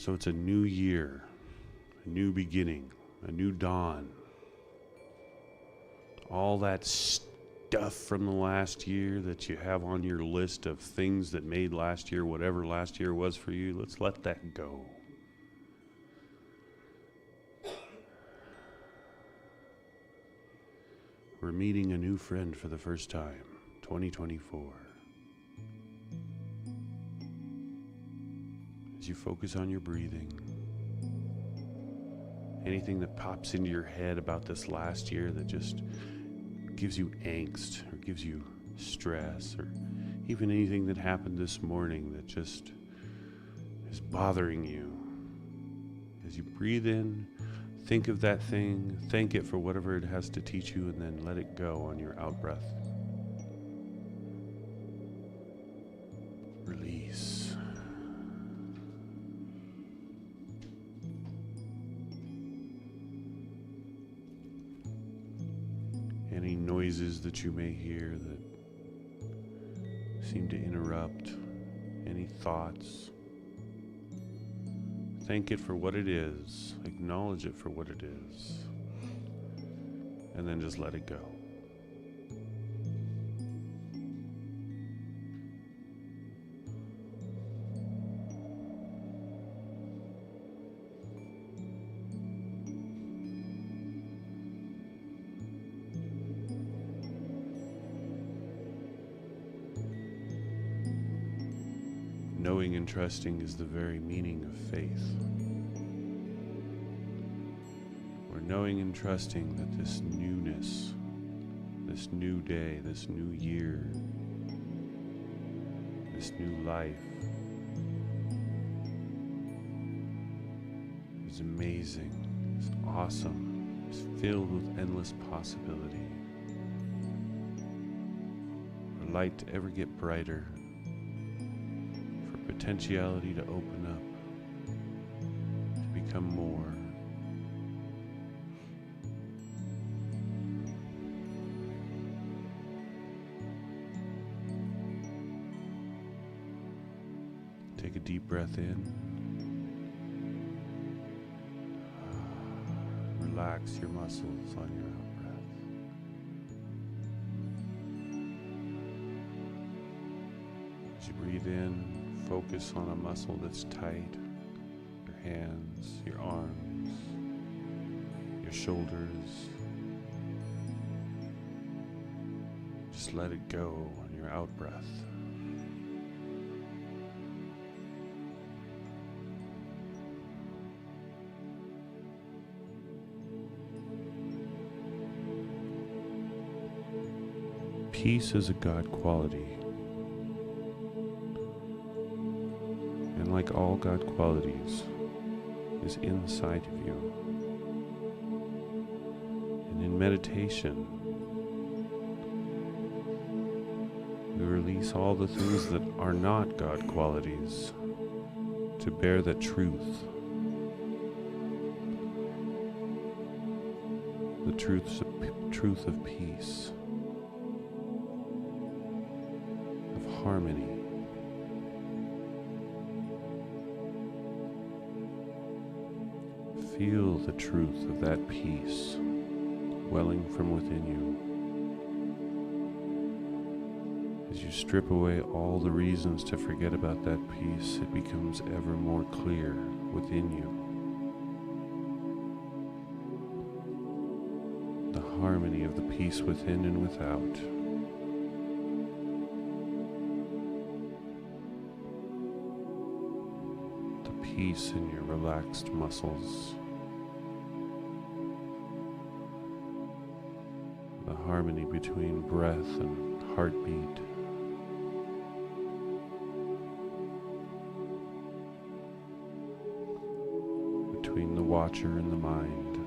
So it's a new year, a new beginning, a new dawn. All that stuff from the last year that you have on your list of things that made last year, whatever last year was for you, let's let that go. We're meeting a new friend for the first time, 2024. As you focus on your breathing, anything that pops into your head about this last year that just gives you angst or gives you stress, or even anything that happened this morning that just is bothering you. As you breathe in, think of that thing, thank it for whatever it has to teach you, and then let it go on your out breath. Release. Any noises that you may hear that seem to interrupt, any thoughts, thank it for what it is, acknowledge it for what it is, and then just let it go. Knowing and trusting is the very meaning of faith. We're knowing and trusting that this newness, this new day, this new year, this new life is amazing, is awesome, is filled with endless possibility. For light to ever get brighter, potentiality to open up, to become more. Take a deep breath in. Relax your muscles on your out breath. As you breathe in, focus on a muscle that's tight, your hands, your arms, your shoulders. Just let it go on your out breath. Peace is a God quality. And like all God qualities, is inside of you. And in meditation, we release all the things that are not God qualities to bear the truth. The truth of peace, of harmony. Feel the truth of that peace welling from within you. As you strip away all the reasons to forget about that peace, it becomes ever more clear within you. The harmony of the peace within and without. The peace in your relaxed muscles. The harmony between breath and heartbeat. Between the watcher and the mind.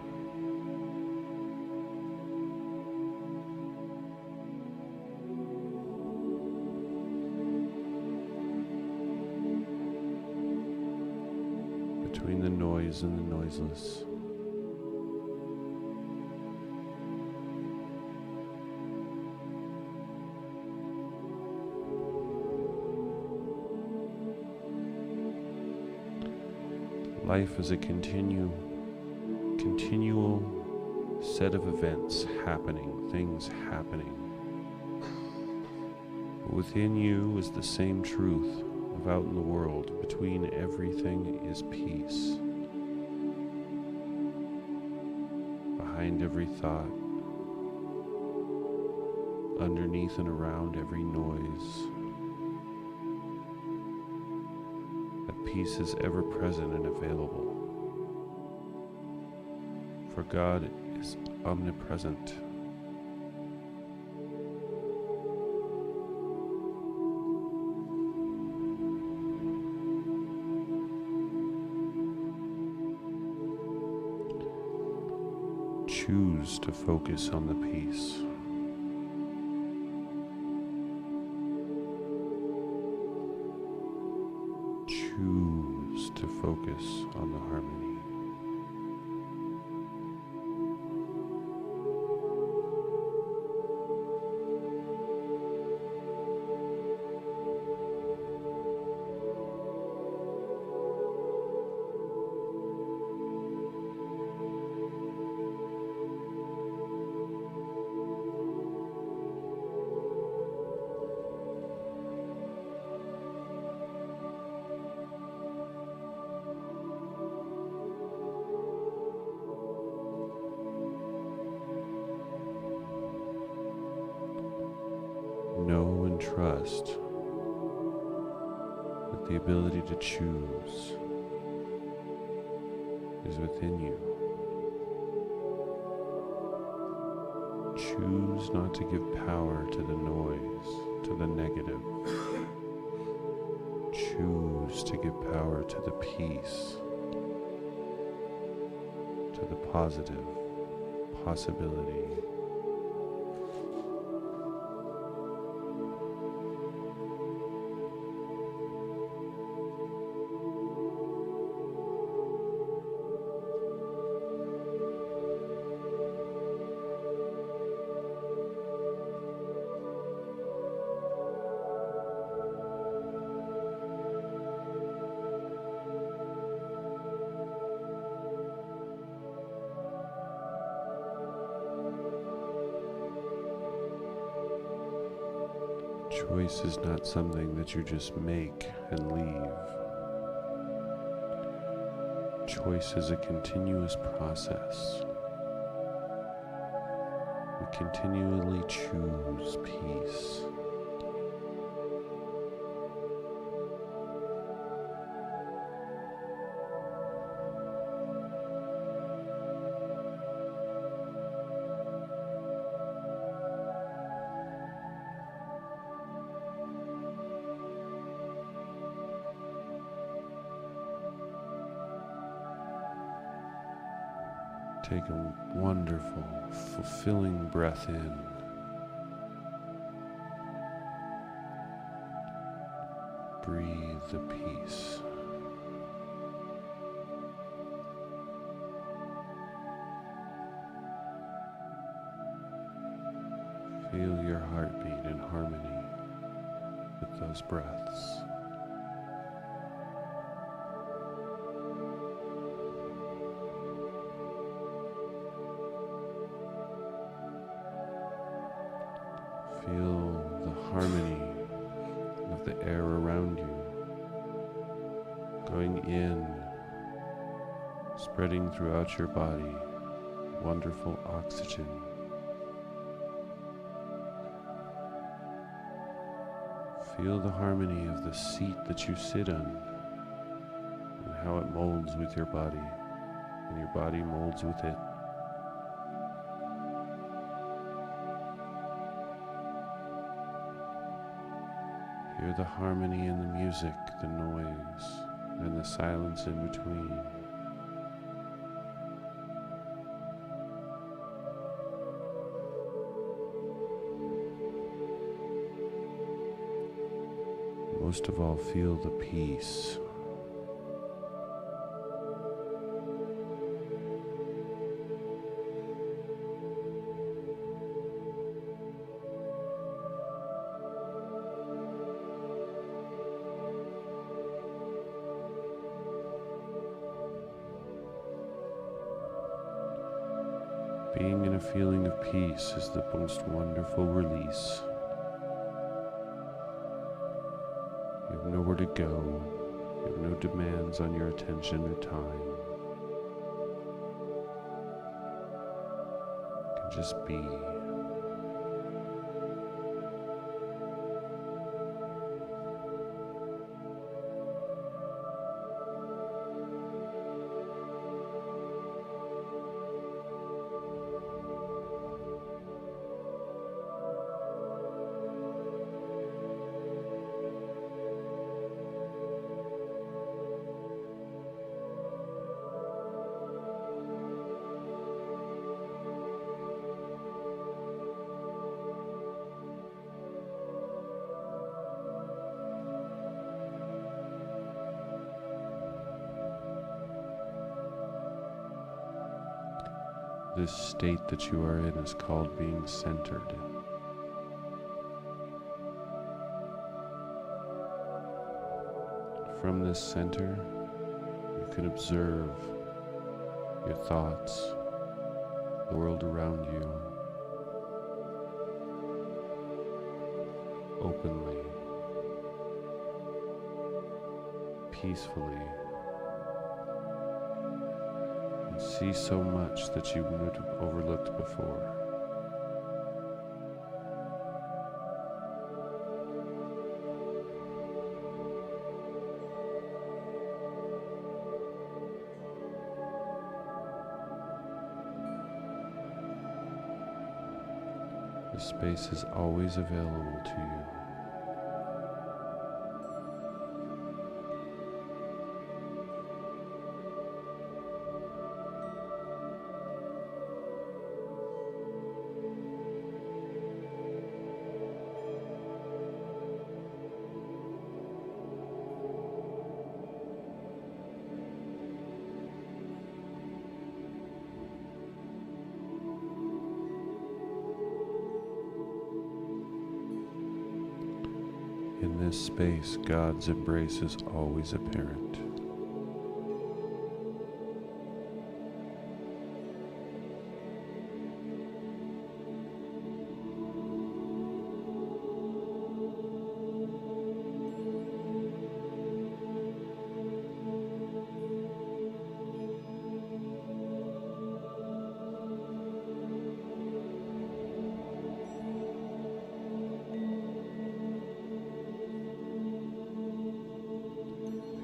Between the noise and the noiseless. Life is a continual set of events happening, things happening. Within you is the same truth of out in the world. Between everything is peace. Behind every thought, underneath and around every noise, that peace is ever present and available. For God is omnipresent. Choose to focus on the peace. Choose to focus on the harmony. Know and trust that the ability to choose is within you. Choose not to give power to the noise, to the negative. Choose to give power to the peace, to the positive possibility. Choice is not something that you just make and leave. Choice is a continuous process. We continually choose peace. Take a wonderful, fulfilling breath in. Breathe the peace. Feel your heartbeat in harmony with those breaths. Feel the harmony of the air around you, going in, spreading throughout your body, wonderful oxygen. Feel the harmony of the seat that you sit on and how it molds with your body, and your body molds with it. Hear the harmony in the music, the noise, and the silence in between. Most of all, feel the peace. Being in a feeling of peace is the most wonderful release. You have nowhere to go. You have no demands on your attention or time. You can just be. This state that you are in is called being centered. From this center, you can observe your thoughts, the world around you, openly, peacefully. See so much that you would have overlooked before. The space is always available to you. In this space, God's embrace is always apparent.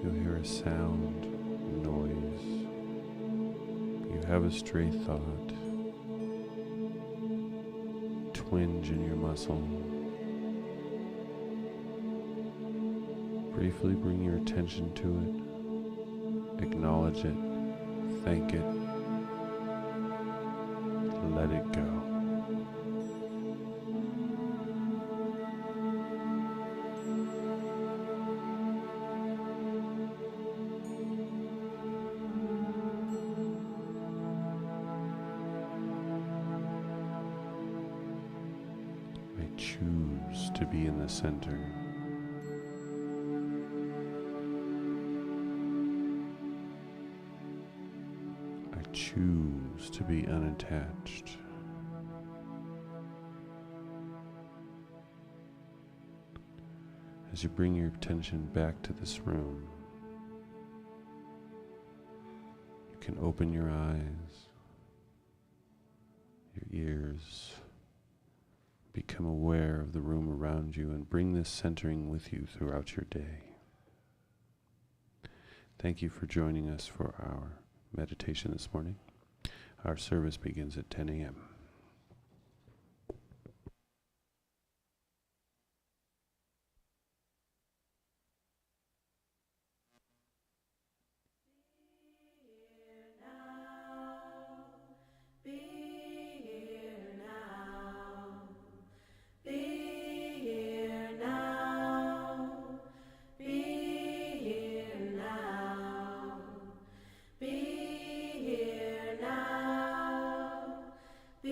You'll hear a sound, a noise. You have a stray thought, twinge in your muscle. Briefly bring your attention to it, acknowledge it, thank it, let it go. Choose to be in the center. I choose to be unattached. As you bring your attention back to this room, you can open your eyes, your ears, become aware of the room around you, and bring this centering with you throughout your day. Thank you for joining us for our meditation this morning. Our service begins at 10 a.m. Be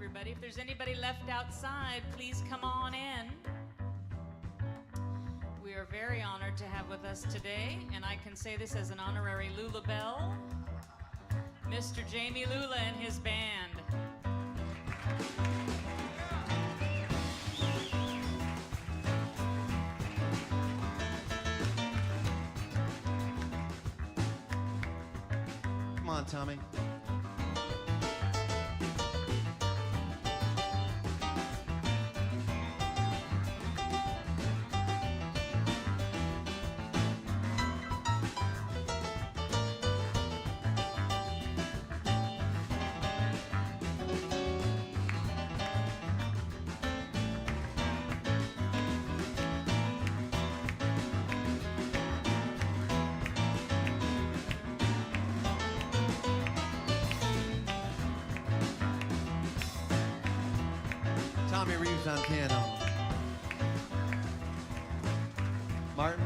everybody. If there's anybody left outside, please come on in. We are very honored to have with us today, and I can say this as an honorary Lula Bell, Mr. Jamie Lula and his band. Come on, Tommy. Tommy Reeves on piano. Martin.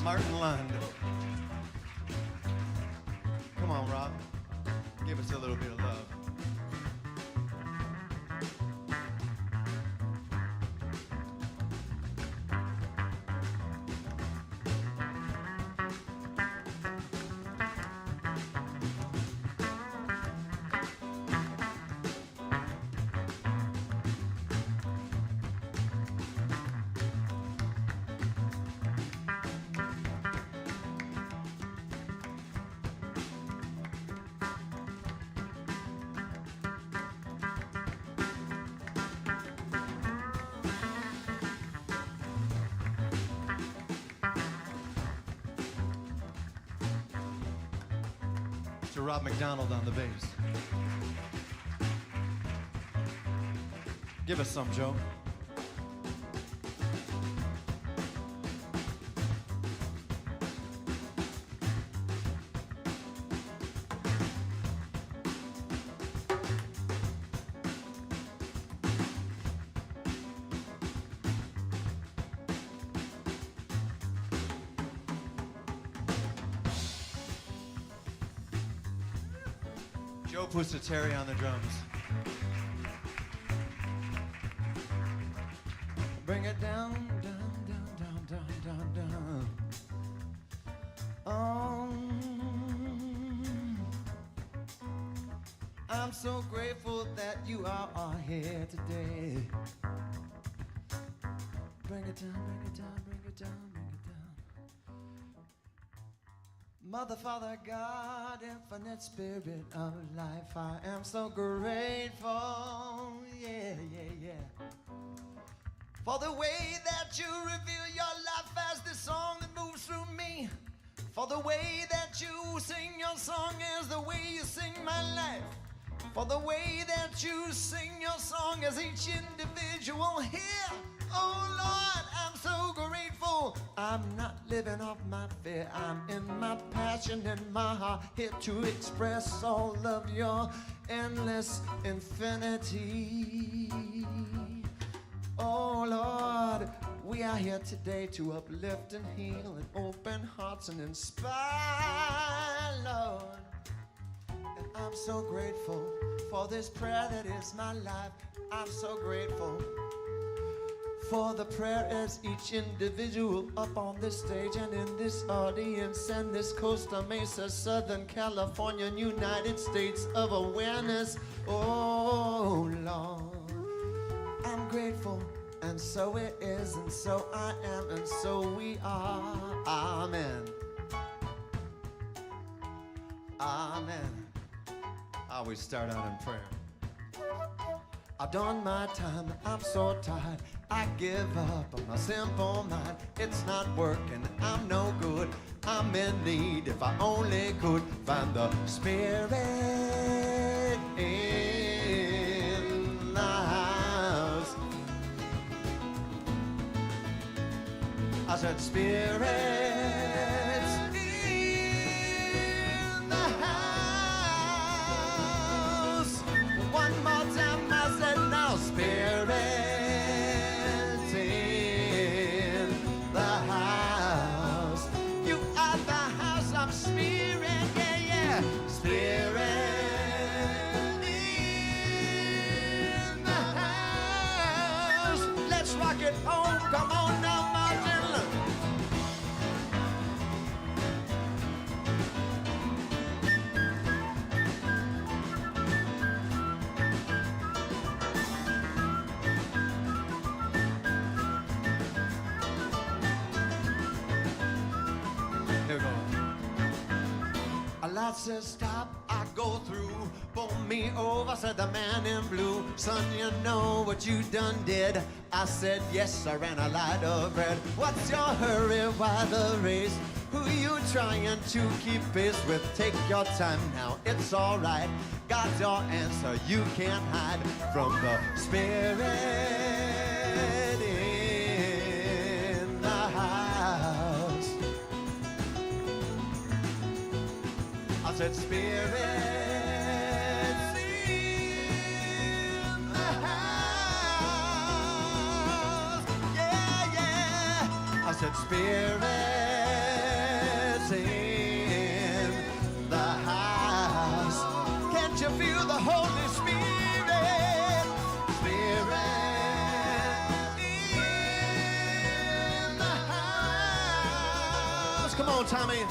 Martin Lund. Come on, Rob. Give us a little bit of love. To Rob McDonald on the bass. Give us some, Joe. Joe Pusateri on the drums. Bring it down, down, down, down, down, down, down. I'm so grateful that you are here today. Bring it down, bring it down, bring it down, bring it down. Mother, Father, God, infinite spirit of life, I am so grateful, yeah, yeah, yeah, for the way that you reveal your life as the song that moves through me, for the way that you sing your song is the way you sing my life, for the way that you sing your song as each individual here. Oh Lord, I'm so grateful. I'm not living off my fear. I'm in my passion and my heart, here to express all of your endless infinity. Oh Lord, we are here today to uplift and heal and open hearts and inspire, Lord. And I'm so grateful for this prayer that is my life. I'm so grateful for the prayer as each individual up on this stage and in this audience and this Costa Mesa, Southern California, United States of awareness. Oh Lord, I'm grateful, and so it is, and so I am, and so we are. Amen. Amen. I always start out in prayer. I've done my time, I'm so tired. I give up on my simple mind. It's not working, I'm no good. I'm in need. If I only could find the Spirit in the house. I said, Spirit in the house. One more time, I said, now, Spirit in the house. You are the house of Spirit, yeah, yeah. Spirit in the house. Let's rock it home, come on now, Martin. A light says stop, I go through. Pull me over, said the man in blue. Son, you know what you done did. I said yes, I ran a light of red. What's your hurry, why the race? Who you trying to keep pace with? Take your time now, it's alright. Got your answer, you can't hide from the Spirit in the house. I said, Spirit in the house. Yeah, yeah. I said, Spirit in the house. Can't you feel the Holy Spirit? Spirit in the house. Come on, Tommy.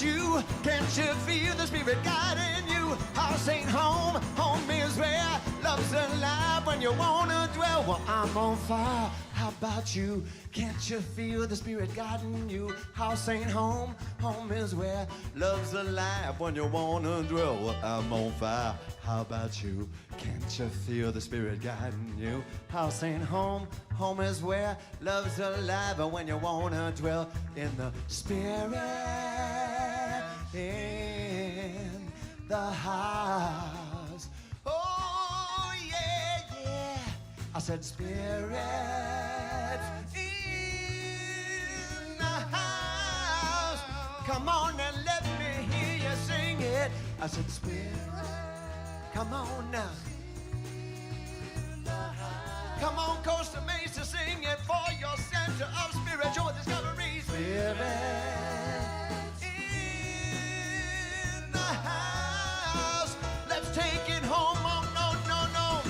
You can't you feel the Spirit guiding you? House ain't home, home is where love's alive when you wanna dwell. Well, I'm on fire. How about you? Can't you feel the Spirit guiding you? House ain't home, home is where love's alive when you wanna dwell. Well, I'm on fire. How about you? Can't you feel the Spirit guiding you? House ain't home, home is where love's alive when you wanna dwell in the Spirit in the house. Oh, yeah, yeah. I said, Spirit in the house. Come on and let me hear you sing it. I said, Spirit, come on now. Come on, Costa Mesa, sing it for your center of spiritual discovery. Spirit in the house. Let's take it home. Oh, no, no, no.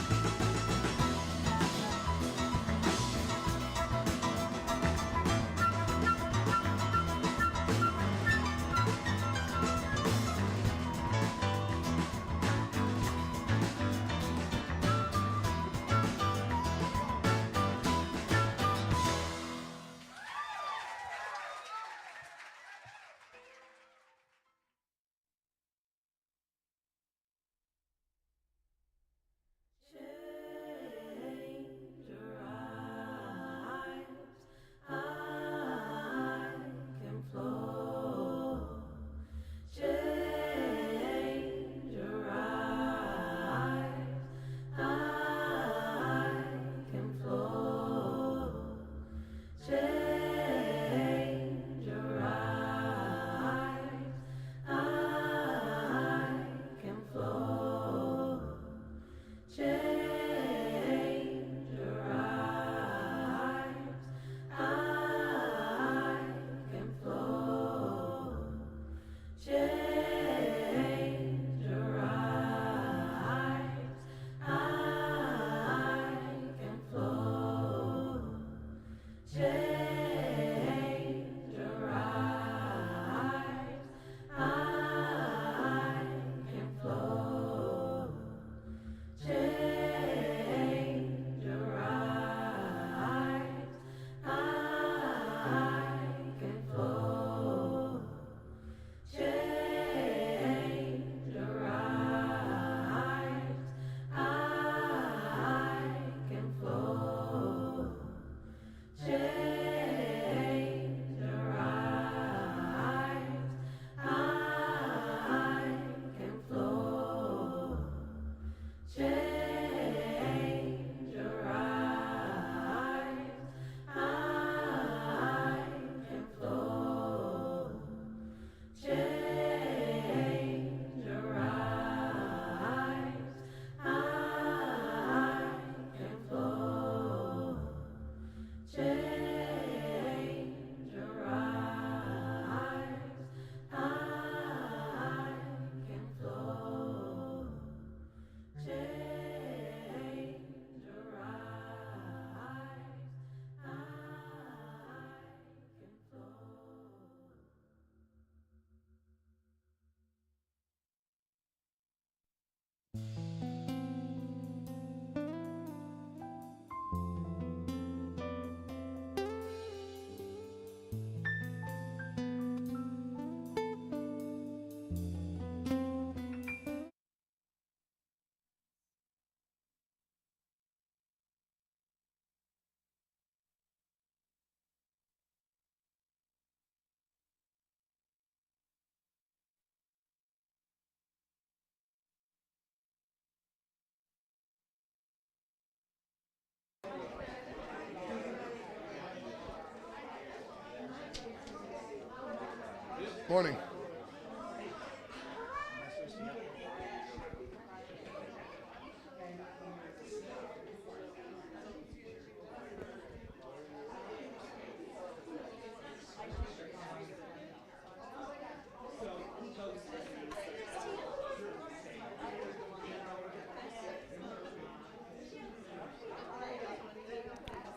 Morning.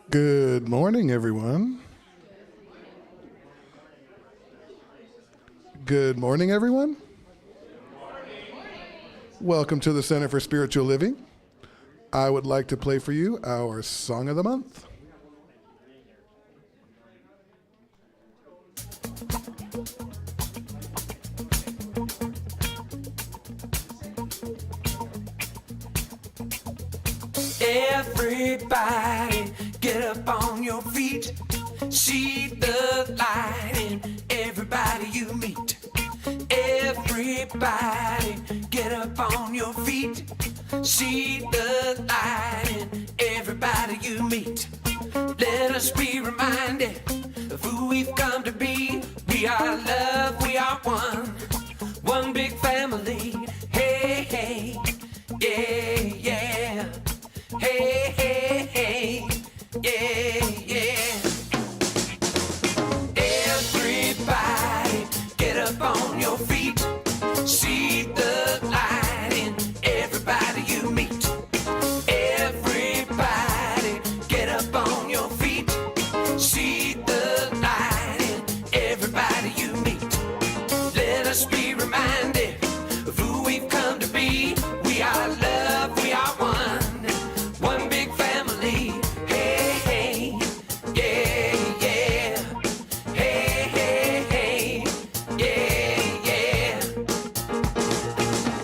Good morning, everyone. Good morning, everyone. Welcome to the Center for Spiritual Living. I would like to play for you our Song of the Month. Everybody get up on your feet. See the light in everybody you meet. Everybody get up on your feet. See the light in everybody you meet. Let us be reminded of who we've come to be. We are love, we are one. One big family. Hey, hey, yeah, yeah. Hey, hey, hey, yeah, yeah. Everybody get up on your feet. See the light in everybody you meet. Everybody get up on your feet. See the light in everybody you meet. Let us be reminded of who we've come to be. We are love, we are one. One big family, hey, hey, yeah, yeah, hey, hey, hey, yeah, yeah.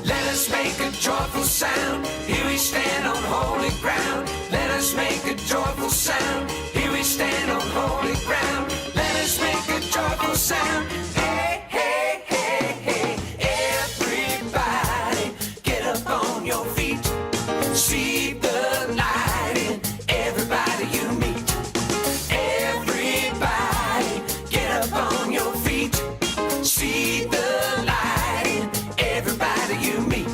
Let us make a joyful sound, here we stand on holy ground. Let us make a joyful sound, here we stand on holy ground. Let us make a joyful sound, hey, hey, hey, hey. Everybody get up on your feet. See the light in everybody you meet. Everybody get up on your feet. See the light in everybody you meet.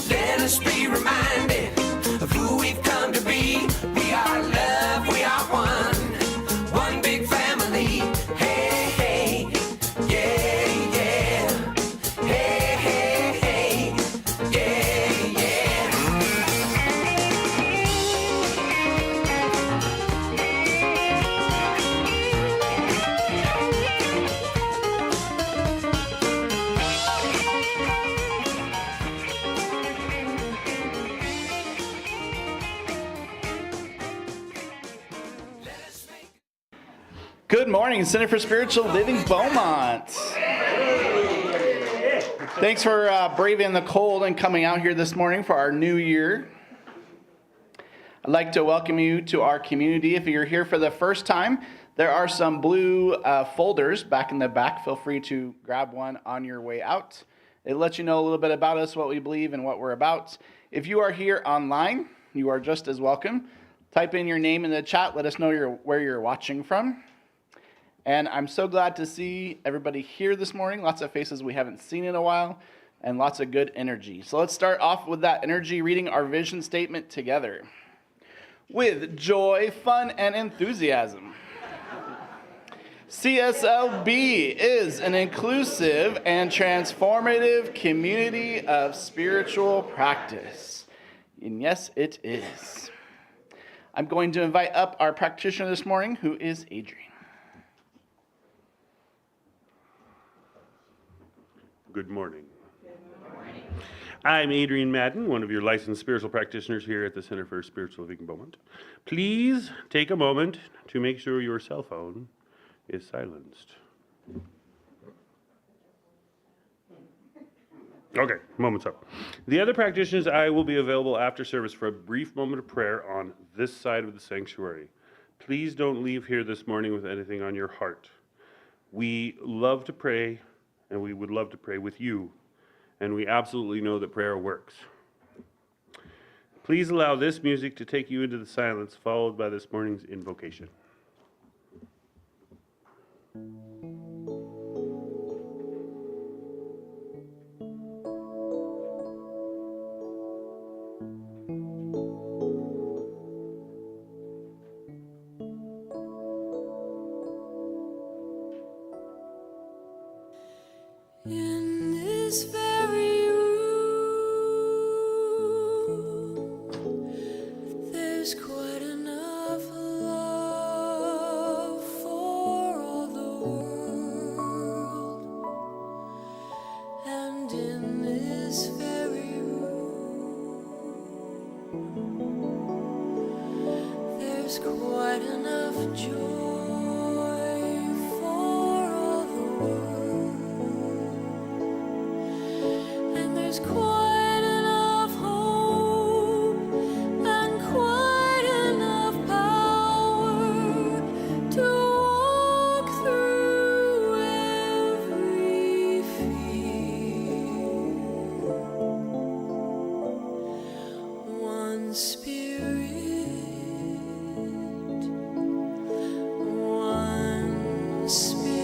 Let us be reminded of who we've come to be. We are love, we are one. One big family. Hey, hey, yeah, yeah. Hey, hey, hey, yeah, yeah. Good morning, Center for Spiritual Living Beaumont. Thanks for braving the cold and coming out here this morning for our new year. I'd like to welcome you to our community. If you're here for the first time, there are some blue folders back in the back. Feel free to grab one on your way out. It lets you know a little bit about us, what we believe, and what we're about. If you are here online, you are just as welcome. Type in your name in the chat. Let us know where you're watching from. And I'm so glad to see everybody here this morning. Lots of faces we haven't seen in a while, and lots of good energy. So let's start off with that energy, reading our vision statement together. With joy, fun, and enthusiasm. CSLB is an inclusive and transformative community of spiritual practice. And yes, it is. I'm going to invite up our practitioner this morning, who is Adrian. Good morning. Good morning. I'm Adrian Madden, one of your licensed spiritual practitioners here at the Center for Spiritual Living Beaumont. Please take a moment to make sure your cell phone is silenced. Okay, moment's up. The other practitioners, I will be available after service for a brief moment of prayer on this side of the sanctuary. Please don't leave here this morning with anything on your heart. We love to pray, and we would love to pray with you, and we absolutely know that prayer works. Please allow this music to take you into the silence, followed by this morning's invocation. There's quite enough joy for all the world, and there's quite enough hope and quite enough power to walk through every fear. One spirit, one spirit.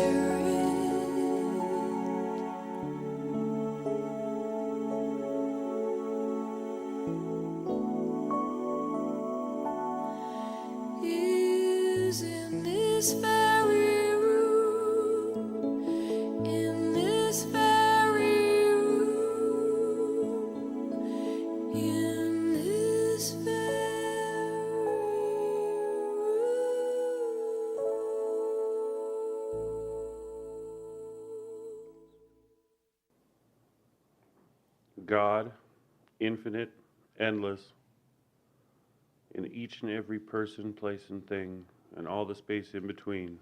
Is in this very room, in this very room, in this very God, infinite, endless, in each and every person, place, and thing, and all the space in between,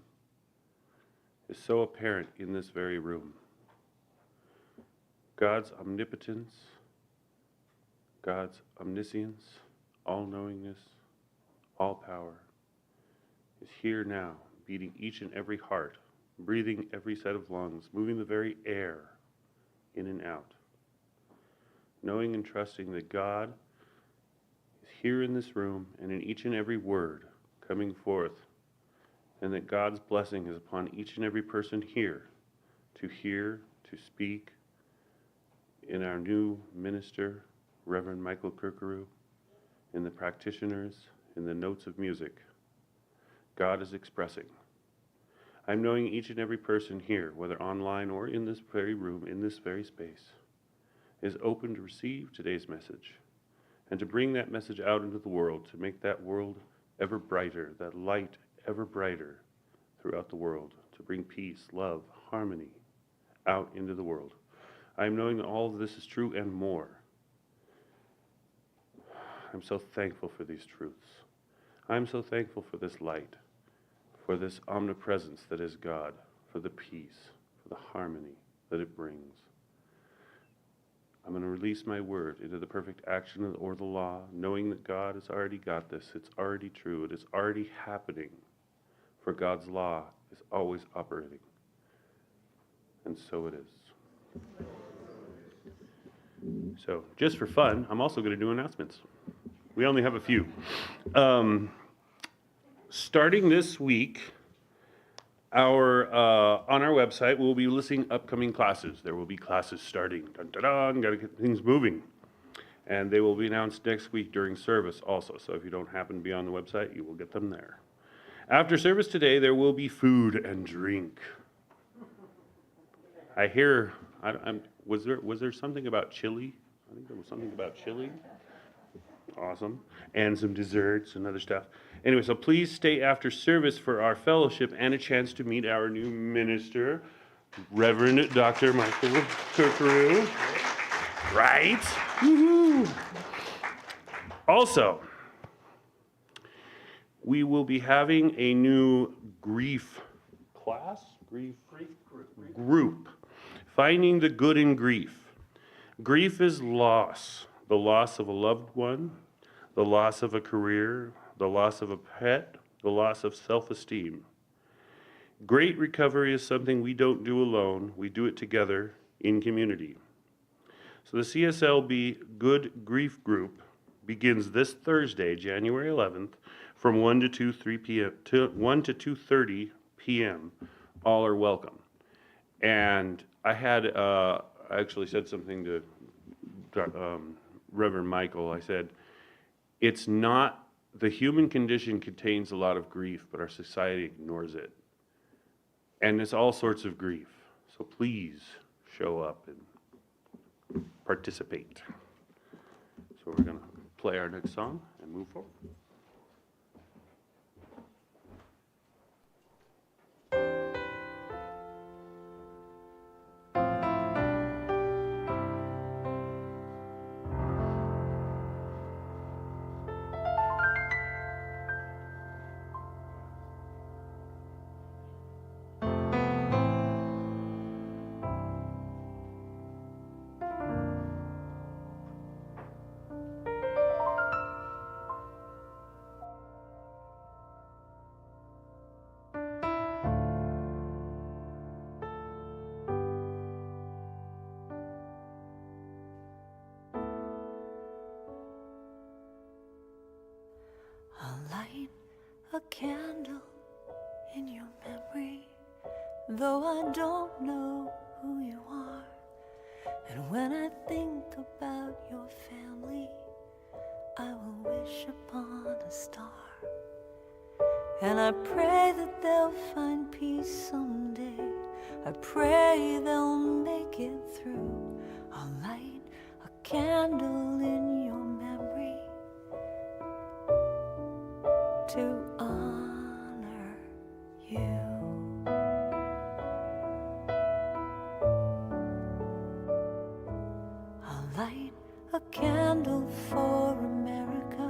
is so apparent in this very room. God's omnipotence, God's omniscience, all-knowingness, all power, is here now, beating each and every heart, breathing every set of lungs, moving the very air in and out. Knowing and trusting that God is here in this room and in each and every word coming forth, and that God's blessing is upon each and every person here, to speak in our new minister, Reverend Michael Curcuru, in the practitioners, in the notes of music. God is expressing. I'm knowing each and every person here, whether online or in this very room, in this very space, is open to receive today's message and to bring that message out into the world, to make that world ever brighter, that light ever brighter throughout the world, to bring peace, love, harmony out into the world. I'm knowing that all of this is true and more. I'm so thankful for these truths. I'm so thankful for this light, for this omnipresence that is God, for the peace, for the harmony that it brings. I'm going to release my word into the perfect action or the law, knowing that God has already got this. It's already true. It is already happening. For God's law is always operating. And so it is. So, just for fun, I'm also going to do announcements. We only have a few. Starting this week, on our website, we'll be listing upcoming classes. There will be classes starting. Dun, dun, dun, got to get things moving. And they will be announced next week during service also. So if you don't happen to be on the website, you will get them there. After service today, there will be food and drink. I hear, was there something about chili? I think there was something about chili. Awesome. And some desserts and other stuff. Anyway, so please stay after service for our fellowship and a chance to meet our new minister, Reverend Dr. Michael Curcuru. Right? Woo-hoo. Also, we will be having a new grief class, group. Finding the good in grief. Grief is loss. The loss of a loved one, the loss of a career, the loss of a pet, the loss of self-esteem. Great recovery is something we don't do alone. We do it together in community. So the CSLB Good Grief Group begins this Thursday, January 11th, from 1 to 2:30 p.m. All are welcome. And I had actually said something to Reverend Michael. I said, it's not, the human condition contains a lot of grief, but our society ignores it. And it's all sorts of grief. So please show up and participate. So we're going to play our next song and move forward. light a candle in your memory, though I don't know who you are. And when I think about your family, I will wish upon a star. And I pray that they'll find peace someday. I pray they'll make it through. I'll light a candle in your memory to honor you. I'll light a candle for America.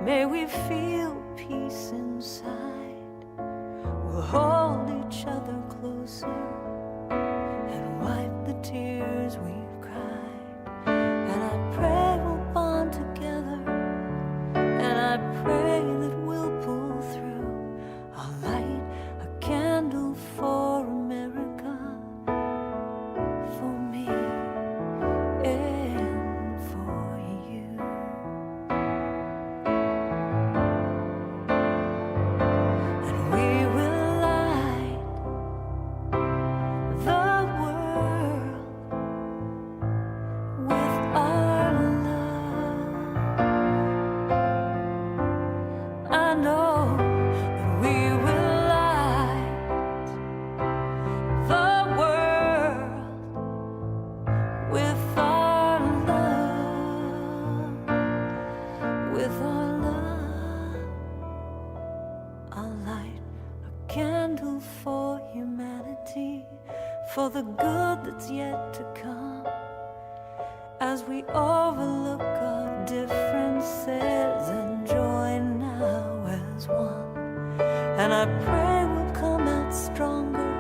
May we feel peace inside. We'll hold each other closer and wipe the tears we've cried. And I pray we'll bond together, and I pray that we'll pull through. I'll light a candle for America, for me and for you. And we will light the world with our love. I know that we will light the world with our love, with our love. I'll light a candle for humanity, for the good that's yet to come, as we overlook our differences and join now as one. And I pray we'll come out stronger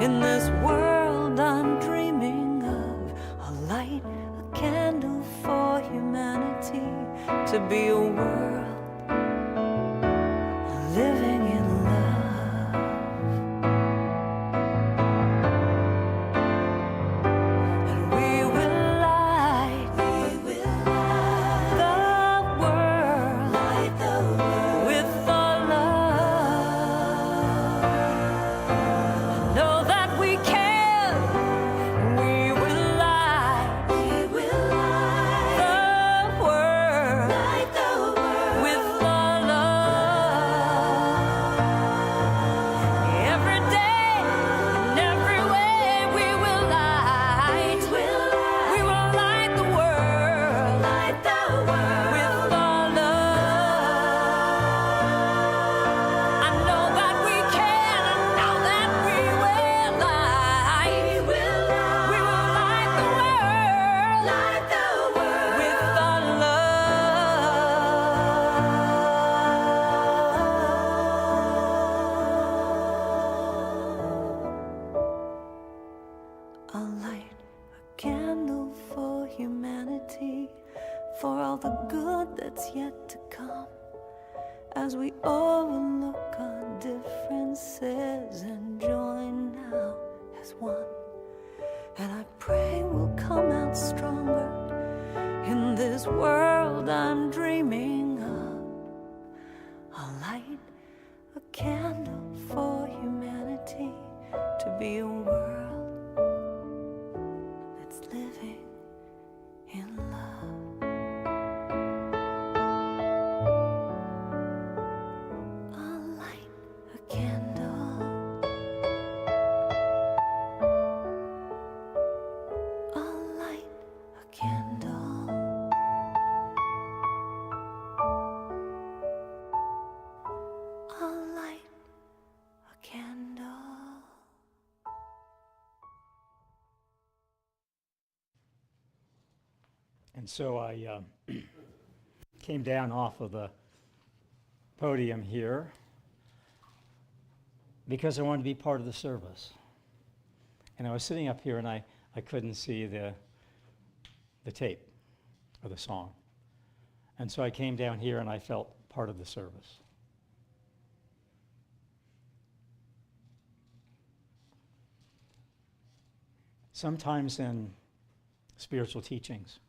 in this world I'm dreaming of. I'll light a candle for humanity, to be a world living in love. And we will light the world with our love. I know that we can. We will light the world with our love. Every day, in every way, we will light. We will light the world with our love. I know that we can. I know that we will light. We will light the world with our love. I'll light a candle for humanity, for all the good that's yet to come, as we overlook our differences and join now as one. And I pray we'll come out stronger in this world I'm dreaming of. I'll light a candle for humanity, to be a world that's living in love. I'll light a candle. I'll light a candle. I'll light a candle. And so I came down off of the podium here because I wanted to be part of the service. And I was sitting up here and I couldn't see the tape or the song. And so I came down here and I felt part of the service. Sometimes in spiritual teachings,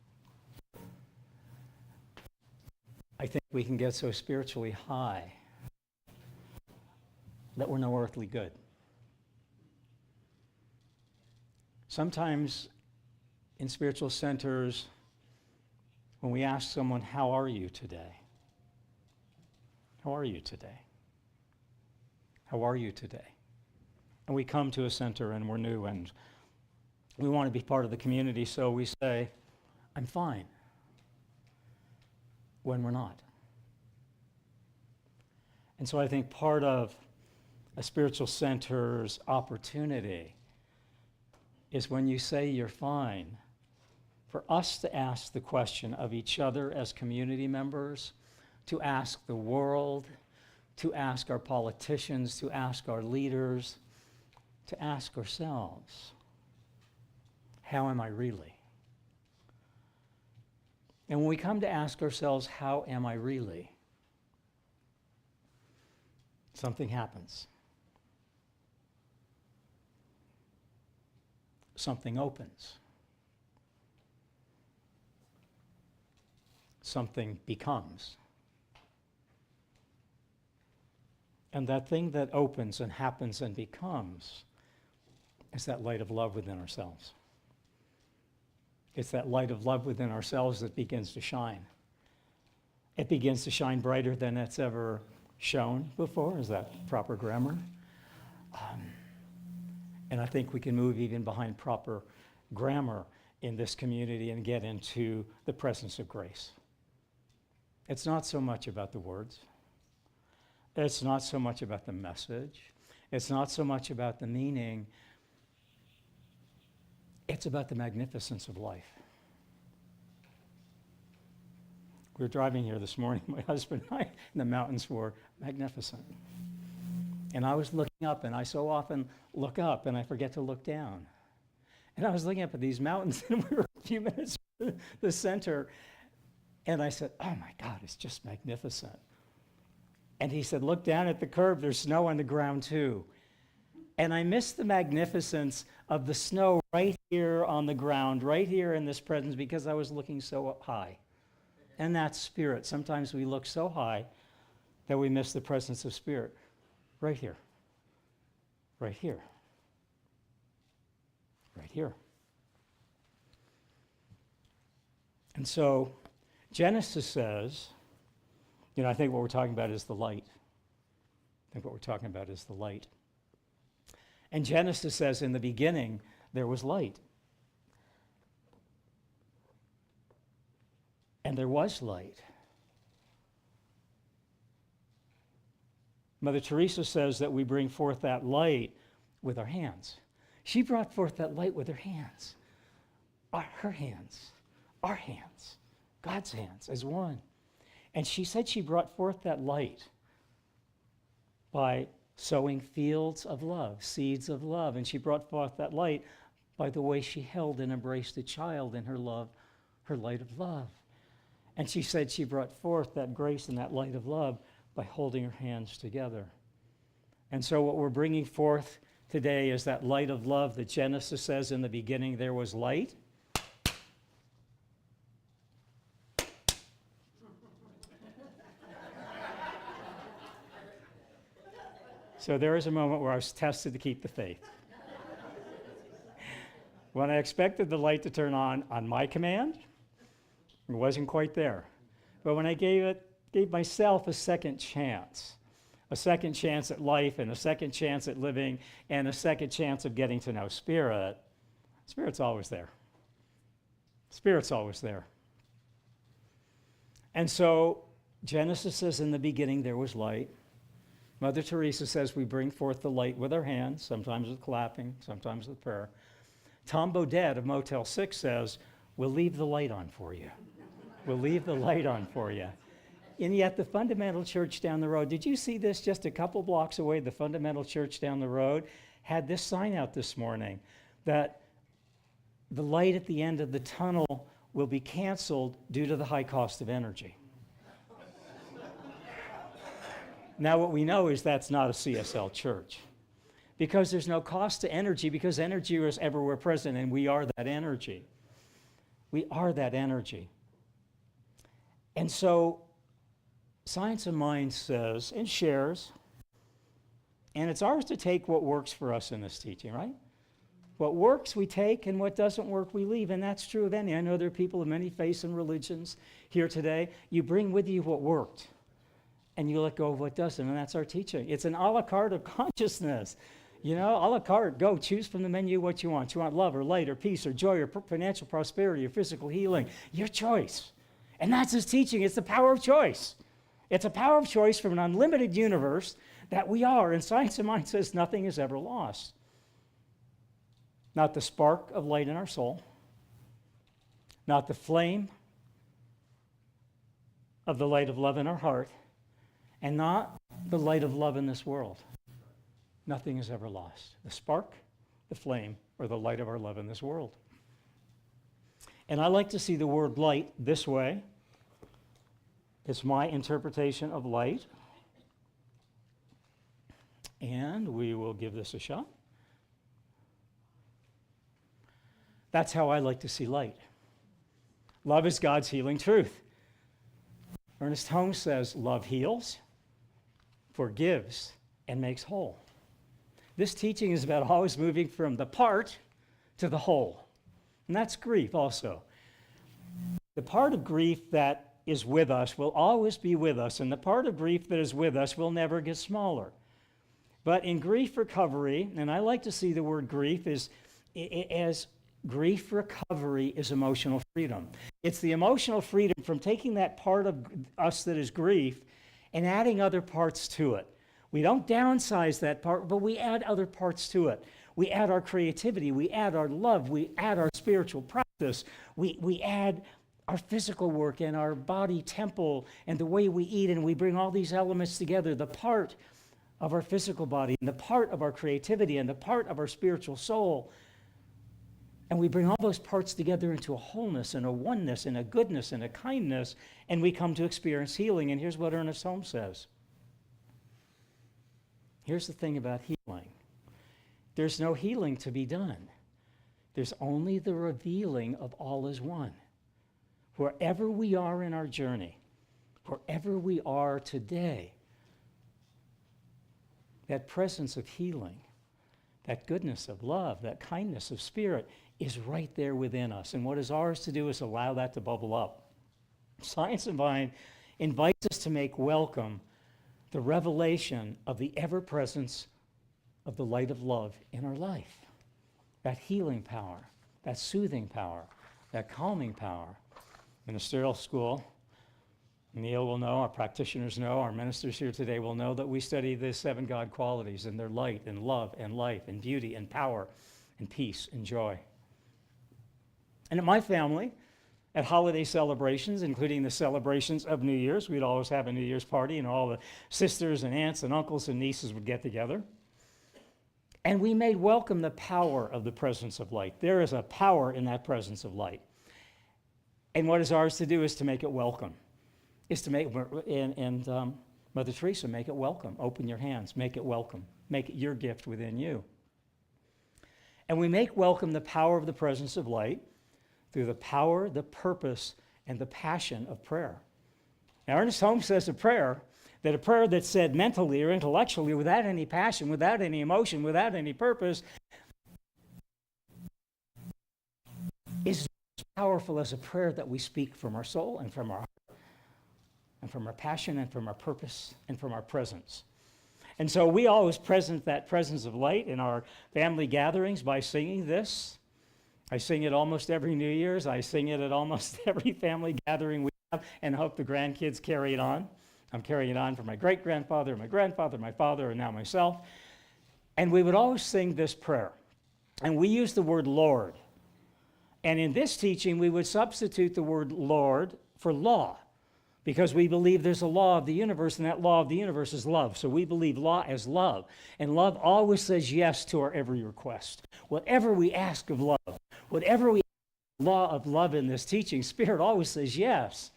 I think we can get so spiritually high that we're no earthly good. Sometimes in spiritual centers, when we ask someone, how are you today? How are you today? How are you today? And we come to a center and we're new and we want to be part of the community, so we say, I'm fine, when we're not. And so I think part of a spiritual center's opportunity is when you say you're fine, for us to ask the question of each other as community members, to ask the world, to ask our politicians, to ask our leaders, to ask ourselves, how am I really? And when we come to ask ourselves, how am I really? Something happens. Something opens. Something becomes. And that thing that opens and happens and becomes is that light of love within ourselves. It's that light of love within ourselves that begins to shine. It begins to shine brighter than it's ever shone before. Is that proper grammar? And I think we can move even behind proper grammar in this community and get into the presence of grace. It's not so much about the words. It's not so much about the message. It's not so much about the meaning. It's about the magnificence of life. We were driving here this morning, my husband and I, and the mountains were magnificent. And I was looking up, and I so often look up, and I forget to look down. And I was looking up at these mountains, and we were a few minutes from the center, and I said, oh my God, it's just magnificent. And he said, look down at the curb, there's snow on the ground too. And I missed the magnificence of the snow right here on the ground, right here in this presence, because I was looking so high. And that's spirit. Sometimes we look so high that we miss the presence of spirit. Right here. Right here. Right here. And so Genesis says, I think what we're talking about is the light. And Genesis says, in the beginning, there was light. And there was light. Mother Teresa says that we bring forth that light with our hands. She brought forth that light with her hands. Her hands, our hands, God's hands as one. And she said she brought forth that light by sowing fields of love, seeds of love. And she brought forth that light by the way she held and embraced a child in her love, her light of love. And she said she brought forth that grace and that light of love by holding her hands together. And so what we're bringing forth today is that light of love that Genesis says in the beginning there was light. So there is a moment where I was tested to keep the faith. When I expected the light to turn on my command, it wasn't quite there. But when I gave myself a second chance at life and a second chance at living and a second chance of getting to know Spirit, Spirit's always there. Spirit's always there. And so Genesis says in the beginning there was light. Mother Teresa says we bring forth the light with our hands, sometimes with clapping, sometimes with prayer. Tom Bodette of Motel 6 says, we'll leave the light on for you. We'll leave the light on for you. And yet the fundamental church down the road, did you see this just a couple blocks away? The fundamental church down the road had this sign out this morning that the light at the end of the tunnel will be canceled due to the high cost of energy. Now what we know is that's not a CSL church because there's no cost to energy because energy is everywhere present and we are that energy. We are that energy. And so Science of Mind says and shares, and it's ours to take what works for us in this teaching, right? What works, we take, and what doesn't work, we leave. And that's true of any. I know there are people of many faiths and religions here today. You bring with you what worked, and you let go of what doesn't, and that's our teaching. It's an a la carte of consciousness. You know, a la carte, go choose from the menu what you want. You want love or light or peace or joy or financial prosperity or physical healing. Your choice. And that's his teaching. It's the power of choice. It's a power of choice from an unlimited universe that we are. And Science of Mind says nothing is ever lost. Not the spark of light in our soul, not the flame of the light of love in our heart, and not the light of love in this world. Nothing is ever lost. The spark, the flame, or the light of our love in this world. And I like to see the word light this way. It's my interpretation of light. And we will give this a shot. That's how I like to see light. Love is God's healing truth. Ernest Holmes says, love heals, forgives, and makes whole. This teaching is about always moving from the part to the whole. And that's grief also. The part of grief that is with us will always be with us, and the part of grief that is with us will never get smaller. But in grief recovery, and I like to see the word grief as grief recovery is emotional freedom. It's the emotional freedom from taking that part of us that is grief and adding other parts to it. We don't downsize that part, but we add other parts to it. We add our creativity, we add our love, we add our spiritual practice, we add our physical work and our body temple and the way we eat, and we bring all these elements together, the part of our physical body and the part of our creativity and the part of our spiritual soul. And we bring all those parts together into a wholeness and a oneness and a goodness and a kindness, and we come to experience healing. And here's what Ernest Holmes says. Here's the thing about healing. There's no healing to be done. There's only the revealing of all as one. Wherever we are in our journey, wherever we are today, that presence of healing, that goodness of love, that kindness of spirit is right there within us. And what is ours to do is allow that to bubble up. Science of Mind invites us to make welcome the revelation of the ever-presence of the light of love in our life. That healing power, that soothing power, that calming power. Ministerial school, Neil will know, our practitioners know, our ministers here today will know that we study the 7 God qualities and their light and love and life and beauty and power and peace and joy. And at my family, at holiday celebrations, including the celebrations of New Year's, we'd always have a New Year's party, and all the sisters and aunts and uncles and nieces would get together. And we made welcome the power of the presence of light. There is a power in that presence of light. And what is ours to do is to make it welcome. Is to make, and Mother Teresa, make it welcome. Open your hands, make it welcome. Make it your gift within you. And we make welcome the power of the presence of light through the power, the purpose, and the passion of prayer. Now, Ernest Holmes says a prayer that's said mentally or intellectually without any passion, without any emotion, without any purpose, is as powerful as a prayer that we speak from our soul and from our heart, and from our passion and from our purpose and from our presence. And so we always present that presence of light in our family gatherings by singing this. I sing it almost every New Year's. I sing it at almost every family gathering we have, and I hope the grandkids carry it on. I'm carrying it on for my great-grandfather, my grandfather, my father, and now myself. And we would always sing this prayer. And we use the word Lord. And in this teaching, we would substitute the word Lord for law, because we believe there's a law of the universe, and that law of the universe is love. So we believe law as love. And love always says yes to our every request. Whatever we ask of love, whatever we ask of law of love in this teaching, Spirit always says yes,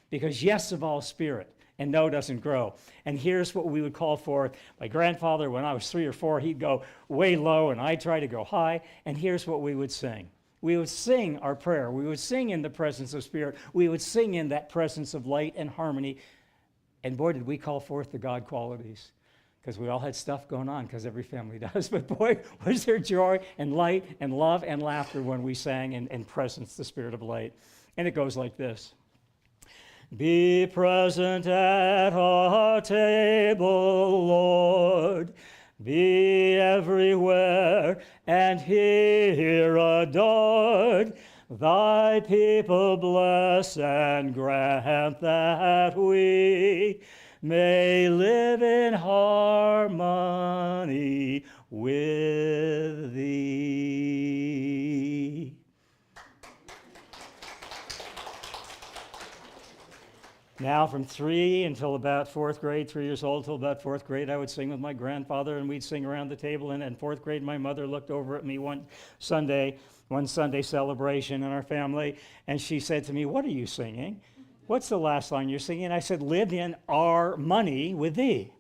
because yes of all Spirit, and no doesn't grow. And here's what we would call for. My grandfather, when I was 3 or 4, he'd go way low, and I'd try to go high. And here's what we would sing. We would sing our prayer. We would sing in the presence of Spirit. We would sing in that presence of light and harmony And boy, did we call forth the God qualities, because we all had stuff going on, because every family does. But boy, was there joy and light and love and laughter when we sang and presence the Spirit of light. And it goes like this. Be present at our table, Lord. Be everywhere and here adored. Thy people bless and grant that we may live in harmony with thee. Now, from 3 until about 4th grade, 3 years old till about 4th grade, I would sing with my grandfather, and we'd sing around the table. And in 4th grade, my mother looked over at me one Sunday celebration in our family, and she said to me, "What are you singing? What's the last line you're singing?" I said, "Live in our money with thee."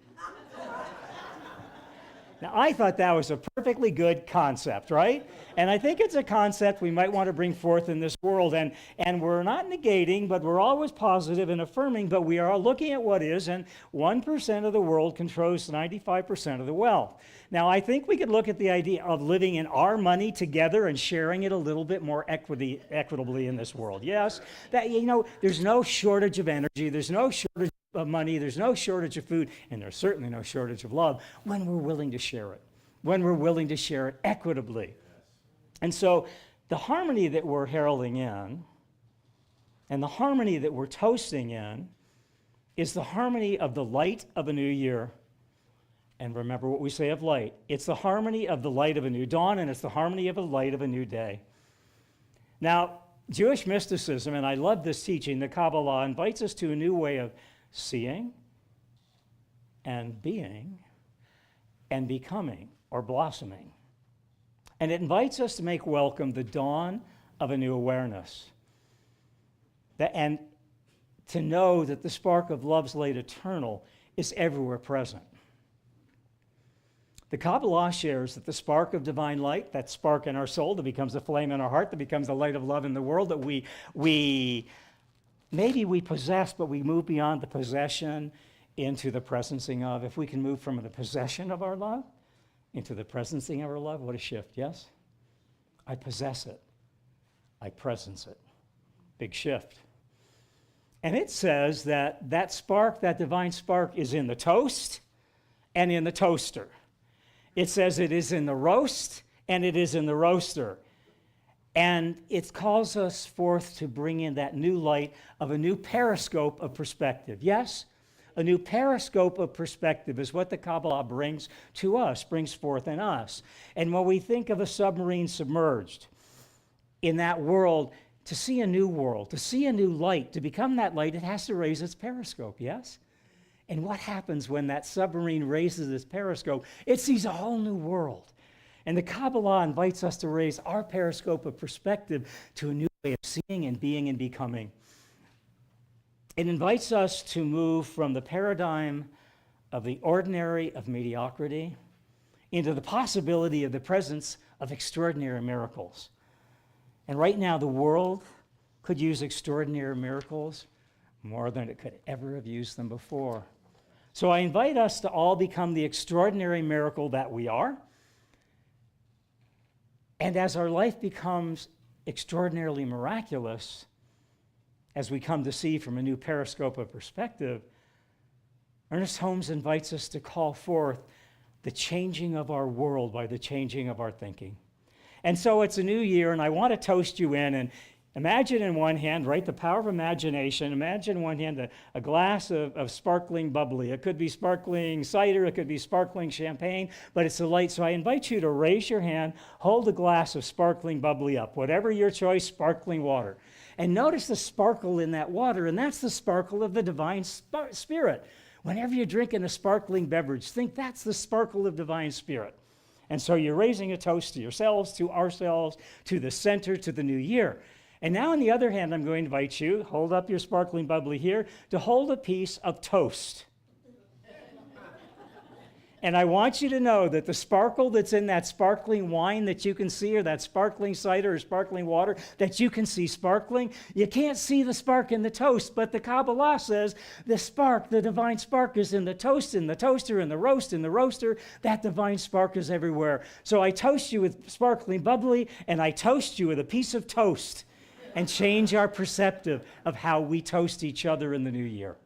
Now, I thought that was a perfectly good concept, right? And I think it's a concept we might want to bring forth in this world. And we're not negating, but we're always positive and affirming, but we are looking at what is, and 1% of the world controls 95% of the wealth. Now, I think we could look at the idea of living in our money together and sharing it a little bit more equitably in this world. Yes, that, there's no shortage of energy, there's no shortage of money, there's no shortage of food, and there's certainly no shortage of love when we're willing to share it, when we're willing to share it equitably. And so the harmony that we're heralding in and the harmony that we're toasting in is the harmony of the light of a new year. And remember what we say of light. It's the harmony of the light of a new dawn, and it's the harmony of the light of a new day. Now, Jewish mysticism, and I love this teaching, the Kabbalah, invites us to a new way of seeing and being and becoming or blossoming. And it invites us to make welcome the dawn of a new awareness. And to know that the spark of love's light eternal is everywhere present. The Kabbalah shares that the spark of divine light, that spark in our soul that becomes a flame in our heart, that becomes the light of love in the world, that we maybe we possess, but we move beyond the possession into the presencing of. If we can move from the possession of our love into the presencing of our love, what a shift, yes? I possess it. I presence it. Big shift. And it says that that spark, that divine spark, is in the toast and in the toaster. It says it is in the roast and it is in the roaster. And it calls us forth to bring in that new light of a new periscope of perspective. Yes? A new periscope of perspective is what the Kabbalah brings to us, brings forth in us. And when we think of a submarine submerged in that world, to see a new world, to see a new light, to become that light, it has to raise its periscope, yes? And what happens when that submarine raises its periscope? It sees a whole new world. And the Kabbalah invites us to raise our periscope of perspective to a new way of seeing and being and becoming. It invites us to move from the paradigm of the ordinary, of mediocrity, into the possibility of the presence of extraordinary miracles. And right now, the world could use extraordinary miracles more than it could ever have used them before. So I invite us to all become the extraordinary miracle that we are. And as our life becomes extraordinarily miraculous, as we come to see from a new periscope of perspective, Ernest Holmes invites us to call forth the changing of our world by the changing of our thinking. And so it's a new year, and I want to toast you in, and imagine in one hand, right, the power of imagination. Imagine in one hand a glass of sparkling bubbly. It could be sparkling cider, it could be sparkling champagne, but it's the light. So I invite you to raise your hand, hold a glass of sparkling bubbly up, whatever your choice, sparkling water. And notice the sparkle in that water, and that's the sparkle of the divine spirit. Whenever you're drinking a sparkling beverage, think that's the sparkle of divine spirit. And so you're raising a toast to yourselves, to ourselves, to the center, to the new year. And now on the other hand, I'm going to invite you, hold up your sparkling bubbly here, to hold a piece of toast. And I want you to know that the sparkle that's in that sparkling wine that you can see, or that sparkling cider or sparkling water that you can see sparkling, you can't see the spark in the toast, but the Kabbalah says the spark, the divine spark is in the toast, in the toaster, in the roast, in the roaster. That divine spark is everywhere. So I toast you with sparkling bubbly, and I toast you with a piece of toast, and change our perspective of how we toast each other in the new year.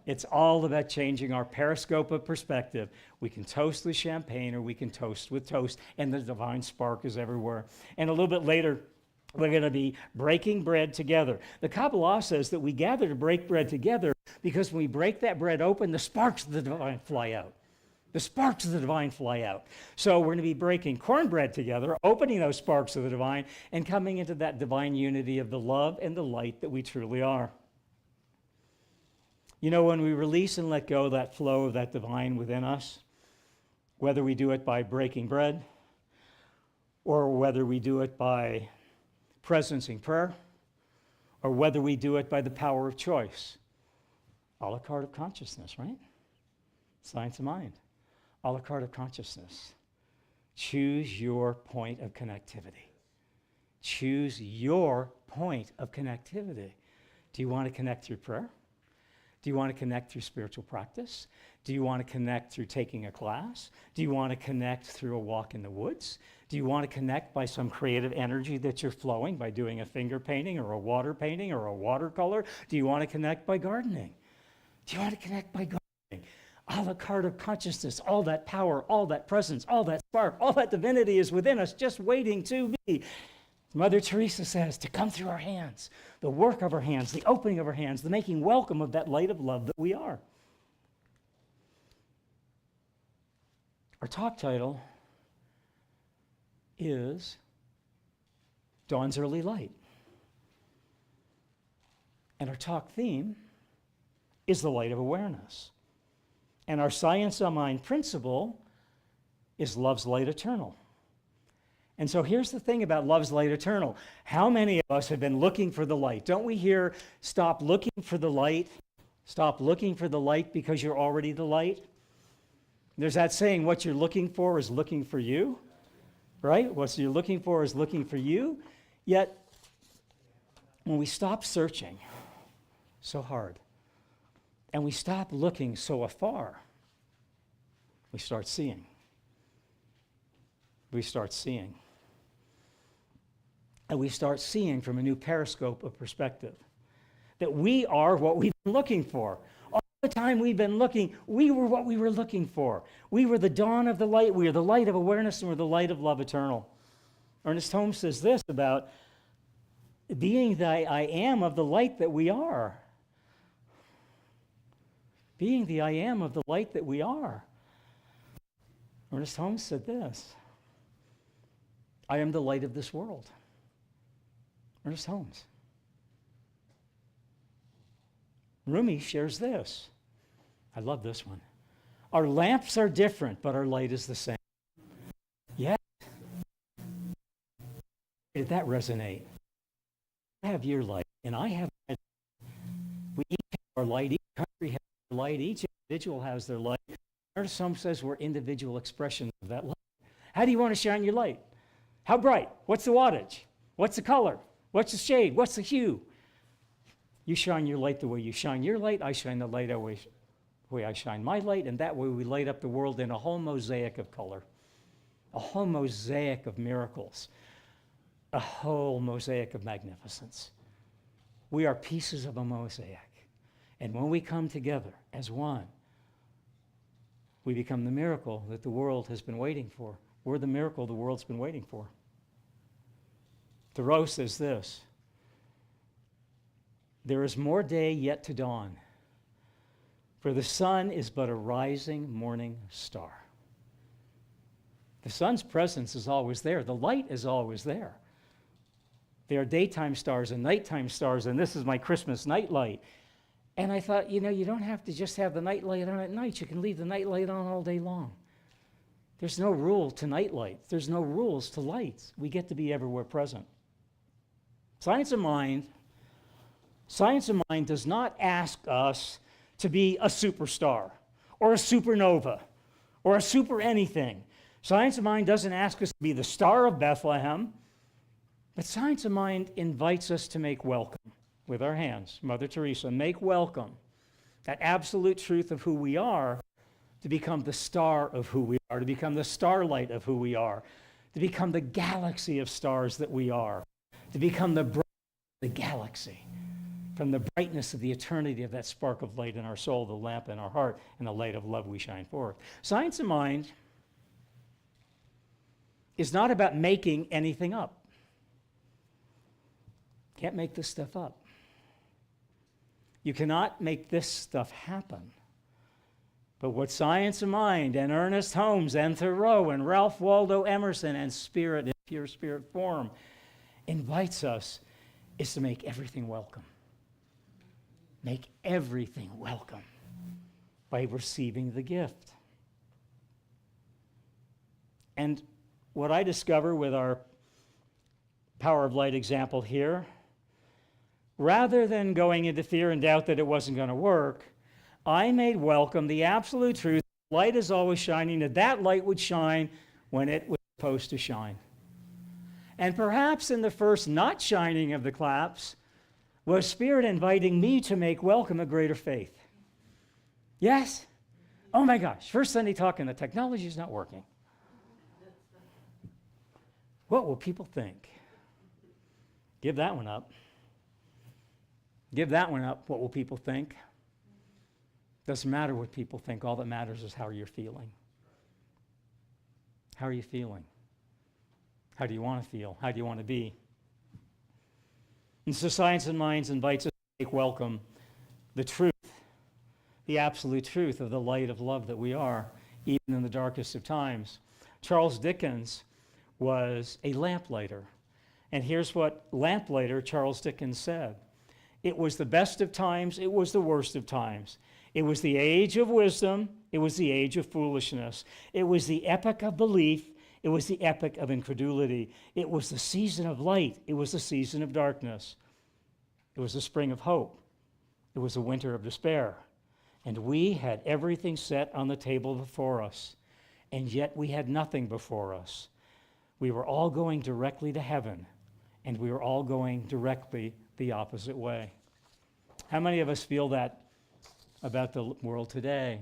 It's all about changing our periscope of perspective. We can toast with champagne, or we can toast with toast, and the divine spark is everywhere. And a little bit later, we're going to be breaking bread together. The Kabbalah says that we gather to break bread together because when we break that bread open, the sparks of the divine fly out. The sparks of the divine fly out. So we're going to be breaking cornbread together, opening those sparks of the divine, and coming into that divine unity of the love and the light that we truly are. You know, when we release and let go that flow of that divine within us, whether we do it by breaking bread, or whether we do it by presencing prayer, or whether we do it by the power of choice, a la carte of consciousness, right? Science of mind, a la carte of consciousness. Choose your point of connectivity. Choose your point of connectivity. Do you want to connect through prayer? Do you want to connect through spiritual practice? Do you want to connect through taking a class? Do you want to connect through a walk in the woods? Do you want to connect by some creative energy that you're flowing by doing a finger painting or a water painting or a watercolor? Do you want to connect by gardening? Do you want to connect by gardening? A la carte of consciousness, all that power, all that presence, all that spark, all that divinity is within us, just waiting to be. Mother Teresa says to come through our hands, the work of our hands, the opening of our hands, the making welcome of that light of love that we are. Our talk title is Dawn's Early Light. And our talk theme is the light of awareness. And our Science of Mind principle is love's light eternal. And so here's the thing about love's light eternal. How many of us have been looking for the light? Don't we hear, stop looking for the light, stop looking for the light because you're already the light? There's that saying, what you're looking for is looking for you, right? What you're looking for is looking for you. Yet, when we stop searching so hard, and we stop looking so afar, we start seeing. We start seeing. And we start seeing from a new periscope of perspective that we are what we've been looking for. All the time we've been looking, we were what we were looking for. We were the dawn of the light. We are the light of awareness, and we're the light of love eternal. Ernest Holmes says this about being the I am of the light that we are. Being the I am of the light that we are. Ernest Holmes said this: I am the light of this world. Ernest Holmes. Rumi shares this. I love this one. Our lamps are different, but our light is the same. Yeah. Did that resonate? I have your light, and I have my light. We each have our light. Each country has their light. Each individual has their light. Ernest Holmes says we're individual expressions of that light. How do you want to shine your light? How bright? What's the wattage? What's the color? What's the shade? What's the hue? You shine your light the way you shine your light. I shine the light the way I shine my light, and that way we light up the world in a whole mosaic of color, a whole mosaic of miracles, a whole mosaic of magnificence. We are pieces of a mosaic, and when we come together as one, we become the miracle that the world has been waiting for. We're the miracle the world's been waiting for. Thoreau says this: there is more day yet to dawn, for the sun is but a rising morning star. The sun's presence is always there. The light is always there. There are daytime stars and nighttime stars, and this is my Christmas night light. And I thought, you know, you don't have to just have the night light on at night. You can leave the night light on all day long. There's no rule to night lights. There's no rules to lights. We get to be everywhere present. Science of Mind does not ask us to be a superstar or a supernova or a super anything. Science of Mind doesn't ask us to be the star of Bethlehem, but Science of Mind invites us to make welcome with our hands. Mother Teresa, make welcome that absolute truth of who we are to become the star of who we are, to become the starlight of who we are, to become the galaxy of stars that we are, to become the bright of the galaxy, from the brightness of the eternity of that spark of light in our soul, the lamp in our heart, and the light of love we shine forth. Science of Mind is not about making anything up. Can't make this stuff up. You cannot make this stuff happen. But what Science of Mind and Ernest Holmes and Thoreau and Ralph Waldo Emerson and Spirit in pure spirit form invites us is to make everything welcome. Make everything welcome by receiving the gift. And what I discover with our Power of Light example here, rather than going into fear and doubt that it wasn't going to work, I made welcome the absolute truth. Light is always shining, and that light would shine when it was supposed to shine. And perhaps in the first not shining of the claps was Spirit inviting me to make welcome a greater faith. Yes? Oh my gosh, first Sunday talking, the technology is not working. What will people think? Give that one up. Give that one up. What will people think? Doesn't matter what people think. All that matters is how you're feeling. How are you feeling? How do you want to feel? How do you want to be? And so Science of Mind invites us to make welcome the truth, the absolute truth of the light of love that we are, even in the darkest of times. Charles Dickens was a lamplighter. And here's what lamplighter Charles Dickens said. It was the best of times, it was the worst of times. It was the age of wisdom, it was the age of foolishness. It was the epoch of belief, it was the epoch of incredulity. It was the season of light, it was the season of darkness. It was the spring of hope, it was the winter of despair. And we had everything set on the table before us, and yet we had nothing before us. We were all going directly to heaven, and we were all going directly the opposite way. How many of us feel that about the world today?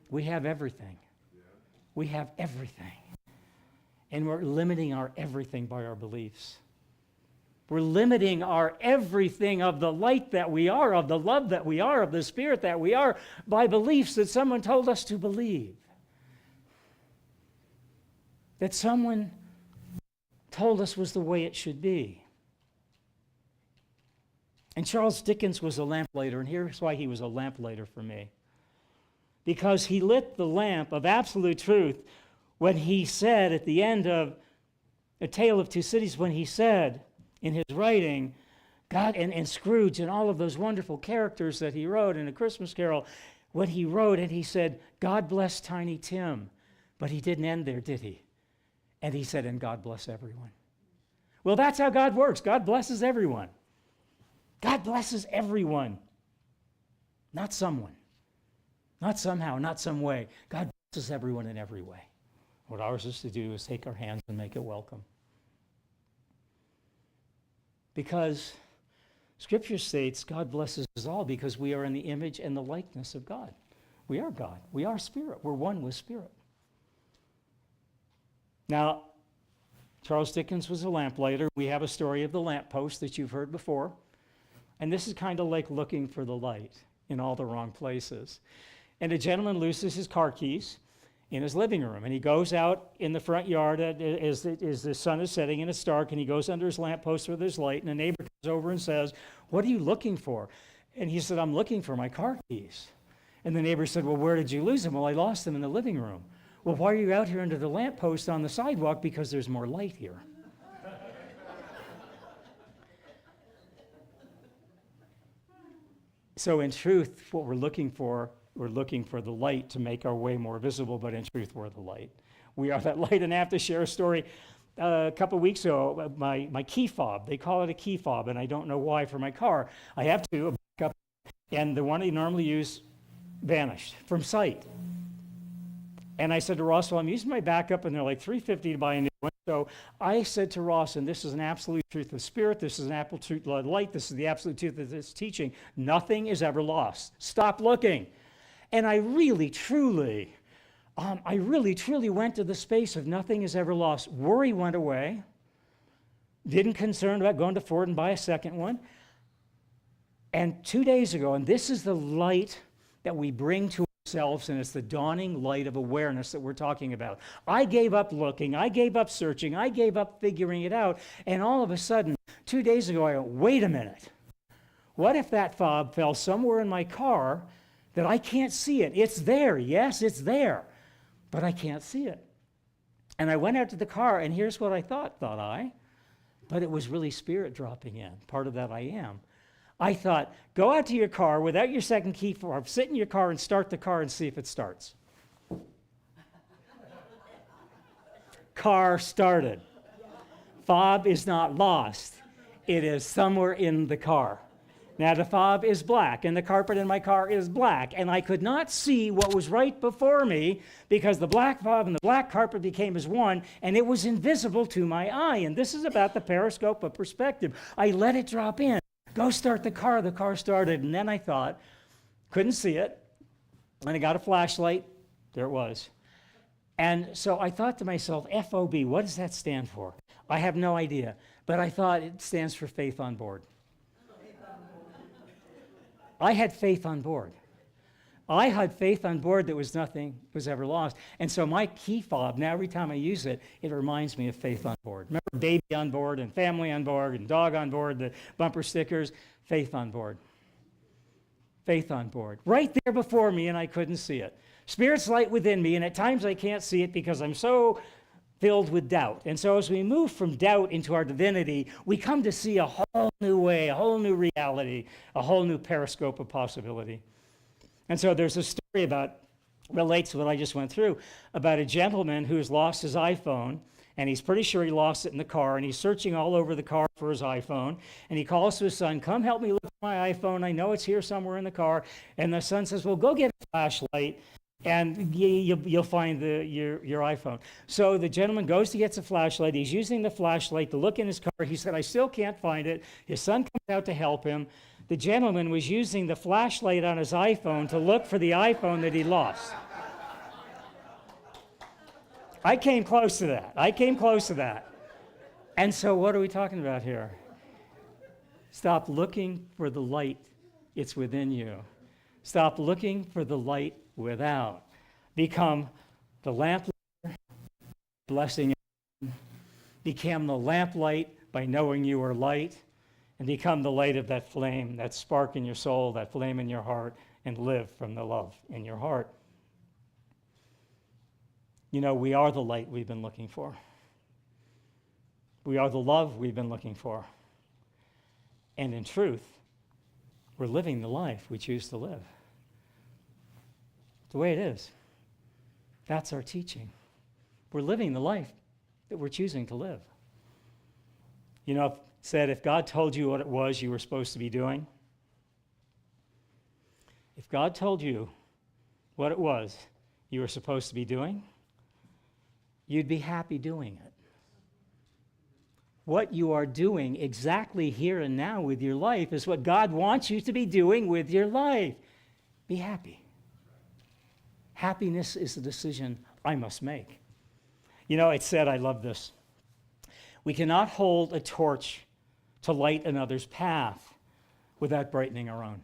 We have everything. We have everything. And we're limiting our everything by our beliefs. We're limiting our everything of the light that we are, of the love that we are, of the Spirit that we are, by beliefs that someone told us to believe. That someone told us was the way it should be. And Charles Dickens was a lamplighter, and here's why he was a lamplighter for me. Because he lit the lamp of absolute truth when he said at the end of A Tale of Two Cities, when he said in his writing, God and Scrooge and all of those wonderful characters that he wrote in A Christmas Carol, when he wrote and he said, God bless Tiny Tim. But he didn't end there, did he? And he said, and God bless everyone. Well, that's how God works. God blesses everyone. God blesses everyone. Not someone. Not somehow, not some way. God blesses everyone in every way. What ours is to do is take our hands and make it welcome. Because Scripture states God blesses us all because we are in the image and the likeness of God. We are God. We are Spirit. We're one with Spirit. Now, Charles Dickens was a lamplighter. We have a story of the lamppost that you've heard before. And this is kind of like looking for the light in all the wrong places. And a gentleman loses his car keys in his living room. And he goes out in the front yard as the sun is setting and it's dark. And he goes under his lamppost with his light. And a neighbor comes over and says, what are you looking for? And he said, I'm looking for my car keys. And the neighbor said, well, where did you lose them? Well, I lost them in the living room. Well, why are you out here under the lamppost on the sidewalk? Because there's more light here. So in truth, what we're looking for the light to make our way more visible, but in truth, we're the light. We are that light. And I have to share a story. A couple of weeks ago, my key fob, they call it a key fob, and I don't know why for my car. I have to back up, and the one I normally use vanished from sight. And I said to Ross, well, I'm using my backup, and they're like $350 to buy a new one. So I said to Ross, and this is an absolute truth of spirit, this is an absolute truth of light, this is the absolute truth of this teaching, nothing is ever lost. Stop looking. And I really, truly went to the space of nothing is ever lost. Worry went away. Didn't concern about going to Ford and buy a second one. And 2 days ago, and this is the light that we bring to ourselves, and it's the dawning light of awareness that we're talking about. I gave up looking, I gave up searching, I gave up figuring it out, and all of a sudden, 2 days ago, I went, wait a minute. What if that fob fell somewhere in my car that I can't see it? It's there, yes, it's there, but I can't see it. And I went out to the car, and here's what I thought I, but it was really spirit dropping in. Part of that I am. I thought, go out to your car without your second key fob, sit in your car and start the car and see if it starts. Car started. Fob is not lost. It is somewhere in the car. Now the fob is black, and the carpet in my car is black, and I could not see what was right before me because the black fob and the black carpet became as one, and it was invisible to my eye. And this is about the periscope of perspective. I let it drop in. Go start the car started, and then I thought, couldn't see it, and I got a flashlight, there it was. And so I thought to myself, FOB, what does that stand for? I have no idea, but I thought it stands for faith on board. I had faith on board. I had faith on board that was nothing was ever lost. And so my key fob, now every time I use it, it reminds me of faith on board. Remember baby on board and family on board and dog on board, the bumper stickers, faith on board. Faith on board. Right there before me, and I couldn't see it. Spirit's light within me, and at times I can't see it because I'm so filled with doubt. And so as we move from doubt into our divinity, we come to see a whole new way, a whole new reality, a whole new periscope of possibility. And so there's a story relates to what I just went through, about a gentleman who's lost his iPhone, and he's pretty sure he lost it in the car, and he's searching all over the car for his iPhone, and he calls to his son, come help me look for my iPhone, I know it's here somewhere in the car, and the son says, well, go get a flashlight, and you'll find your iPhone. So the gentleman goes to get a flashlight, he's using the flashlight to look in his car, he said, I still can't find it, his son comes out to help him. The gentleman was using the flashlight on his iPhone to look for the iPhone that he lost. I came close to that. And so what are we talking about here? Stop looking for the light. It's within you. Stop looking for the light without. Become the lamplighter, blessing. Become the lamplight by knowing you are light. And become the light of that flame, that spark in your soul, that flame in your heart, and live from the love in your heart. You know, we are the light we've been looking for. We are the love we've been looking for. And in truth, we're living the life we choose to live. The way it is. That's our teaching. We're living the life that we're choosing to live. You know, said if God told you what it was you were supposed to be doing, if God told you what it was you were supposed to be doing, you'd be happy doing it. What you are doing exactly here and now with your life is what God wants you to be doing with your life. Be happy. Happiness is a decision I must make. You know, it said, I love this, we cannot hold a torch to light another's path without brightening our own.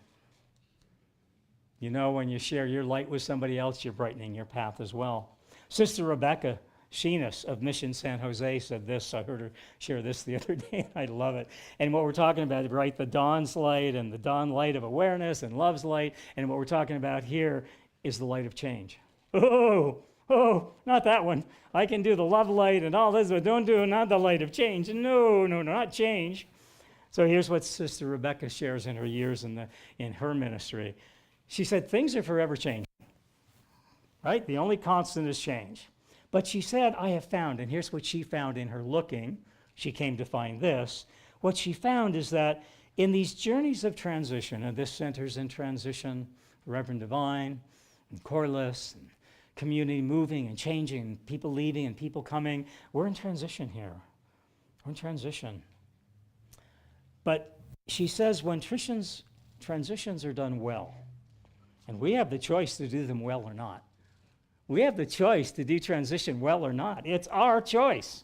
You know, when you share your light with somebody else, you're brightening your path as well. Sister Rebecca Sheenus of Mission San Jose said this. I heard her share this the other day, and I love it. And what we're talking about, right, the dawn's light and the dawn light of awareness and love's light, and what we're talking about here is the light of change. Oh, not that one. I can do the love light and all this, but don't do not the light of change. No, not change. So here's what Sister Rebecca shares in her years in her ministry. She said, things are forever changing, right? The only constant is change. But she said, I have found, and here's what she found in her looking. She came to find this. What she found is that in these journeys of transition, and this centers in transition, Reverend Divine, and Corliss, and community moving and changing, people leaving and people coming. We're in transition here. We're in transition. But she says when transitions are done well, and we have the choice to do them well or not. We have the choice to do transition well or not. It's our choice.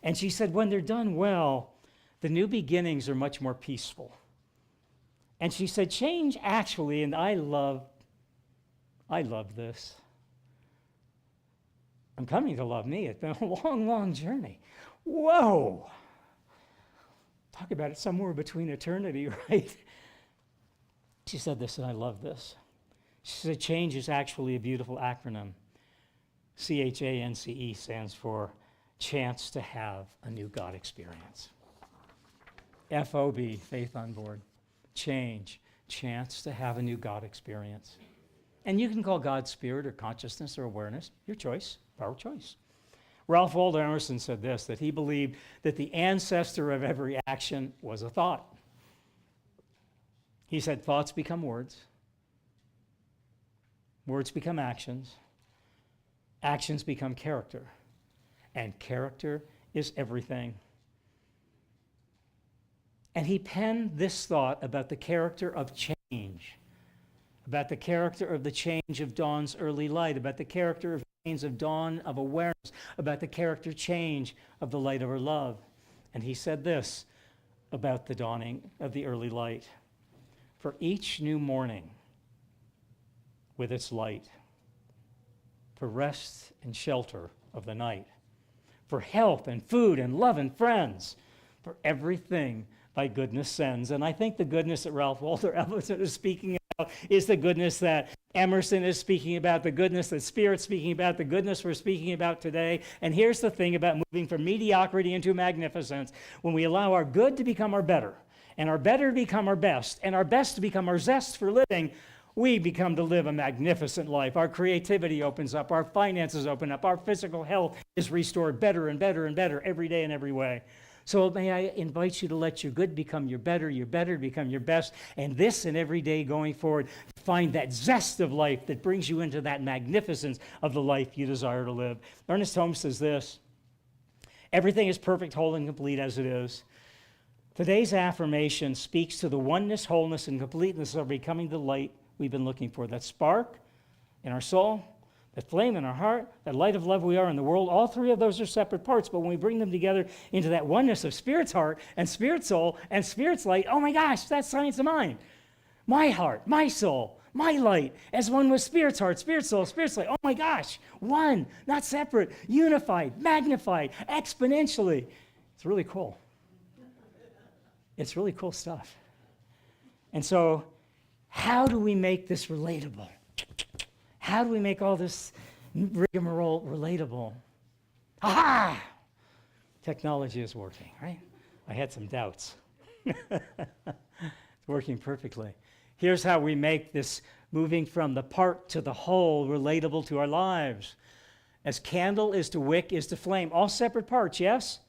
And she said when they're done well, the new beginnings are much more peaceful. And she said change actually, and I love this. I'm coming to love me. It's been a long, long journey. Whoa. Talk about it somewhere between eternity, right? She said this, and I love this. She said change is actually a beautiful acronym. CHANCE stands for Chance to Have a New God Experience. FOB, Faith on Board. Change, chance to have a new God experience. And you can call God spirit or consciousness or awareness, your choice, our choice. Ralph Waldo Emerson said this, that he believed that the ancestor of every action was a thought. He said thoughts become words, words become actions, actions become character, and character is everything. And he penned this thought about the character of change, about the character of the change of dawn's early light, about the character of change of dawn of awareness, about the character change of the light of her love. And he said this about the dawning of the early light. For each new morning with its light, for rest and shelter of the night, for health and food and love and friends, for everything thy goodness sends. And I think the goodness that Ralph Waldo Emerson is speaking about is the goodness that Emerson is speaking about, the goodness that Spirit's speaking about, the goodness we're speaking about today. And here's the thing about moving from mediocrity into magnificence. When we allow our good to become our better, and our better to become our best, and our best to become our zest for living, we become to live a magnificent life. Our creativity opens up, our finances open up, our physical health is restored better and better and better every day in every way. So may I invite you to let your good become your better become your best, and this and every day going forward, find that zest of life that brings you into that magnificence of the life you desire to live. Ernest Holmes says this, everything is perfect, whole, and complete as it is. Today's affirmation speaks to the oneness, wholeness, and completeness of becoming the light we've been looking for, that spark in our soul, that flame in our heart, that light of love we are in the world. All three of those are separate parts, but when we bring them together into that oneness of Spirit's heart and Spirit's soul and Spirit's light, oh my gosh, that's science of mind. My heart, my soul, my light, as one with Spirit's heart, Spirit's soul, Spirit's light. Oh my gosh, one, not separate, unified, magnified, exponentially. It's really cool. It's really cool stuff. And so, how do we make this relatable? How do we make all this rigmarole relatable? Aha! Technology is working, right? I had some doubts. It's working perfectly. Here's how we make this moving from the part to the whole relatable to our lives. As candle is to wick is to flame. All separate parts, yes?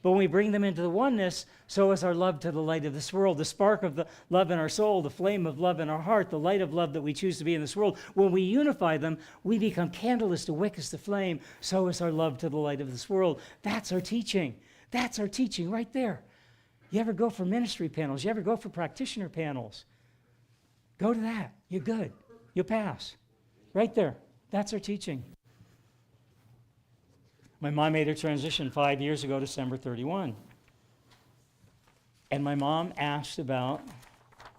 But when we bring them into the oneness, so is our love to the light of this world, the spark of the love in our soul, the flame of love in our heart, the light of love that we choose to be in this world. When we unify them, we become candle as to wick as to flame, so is our love to the light of this world. That's our teaching. That's our teaching right there. You ever go for ministry panels? You ever go for practitioner panels? Go to that. You're good. You'll pass. Right there. That's our teaching. My mom made her transition 5 years ago, December 31. And my mom asked about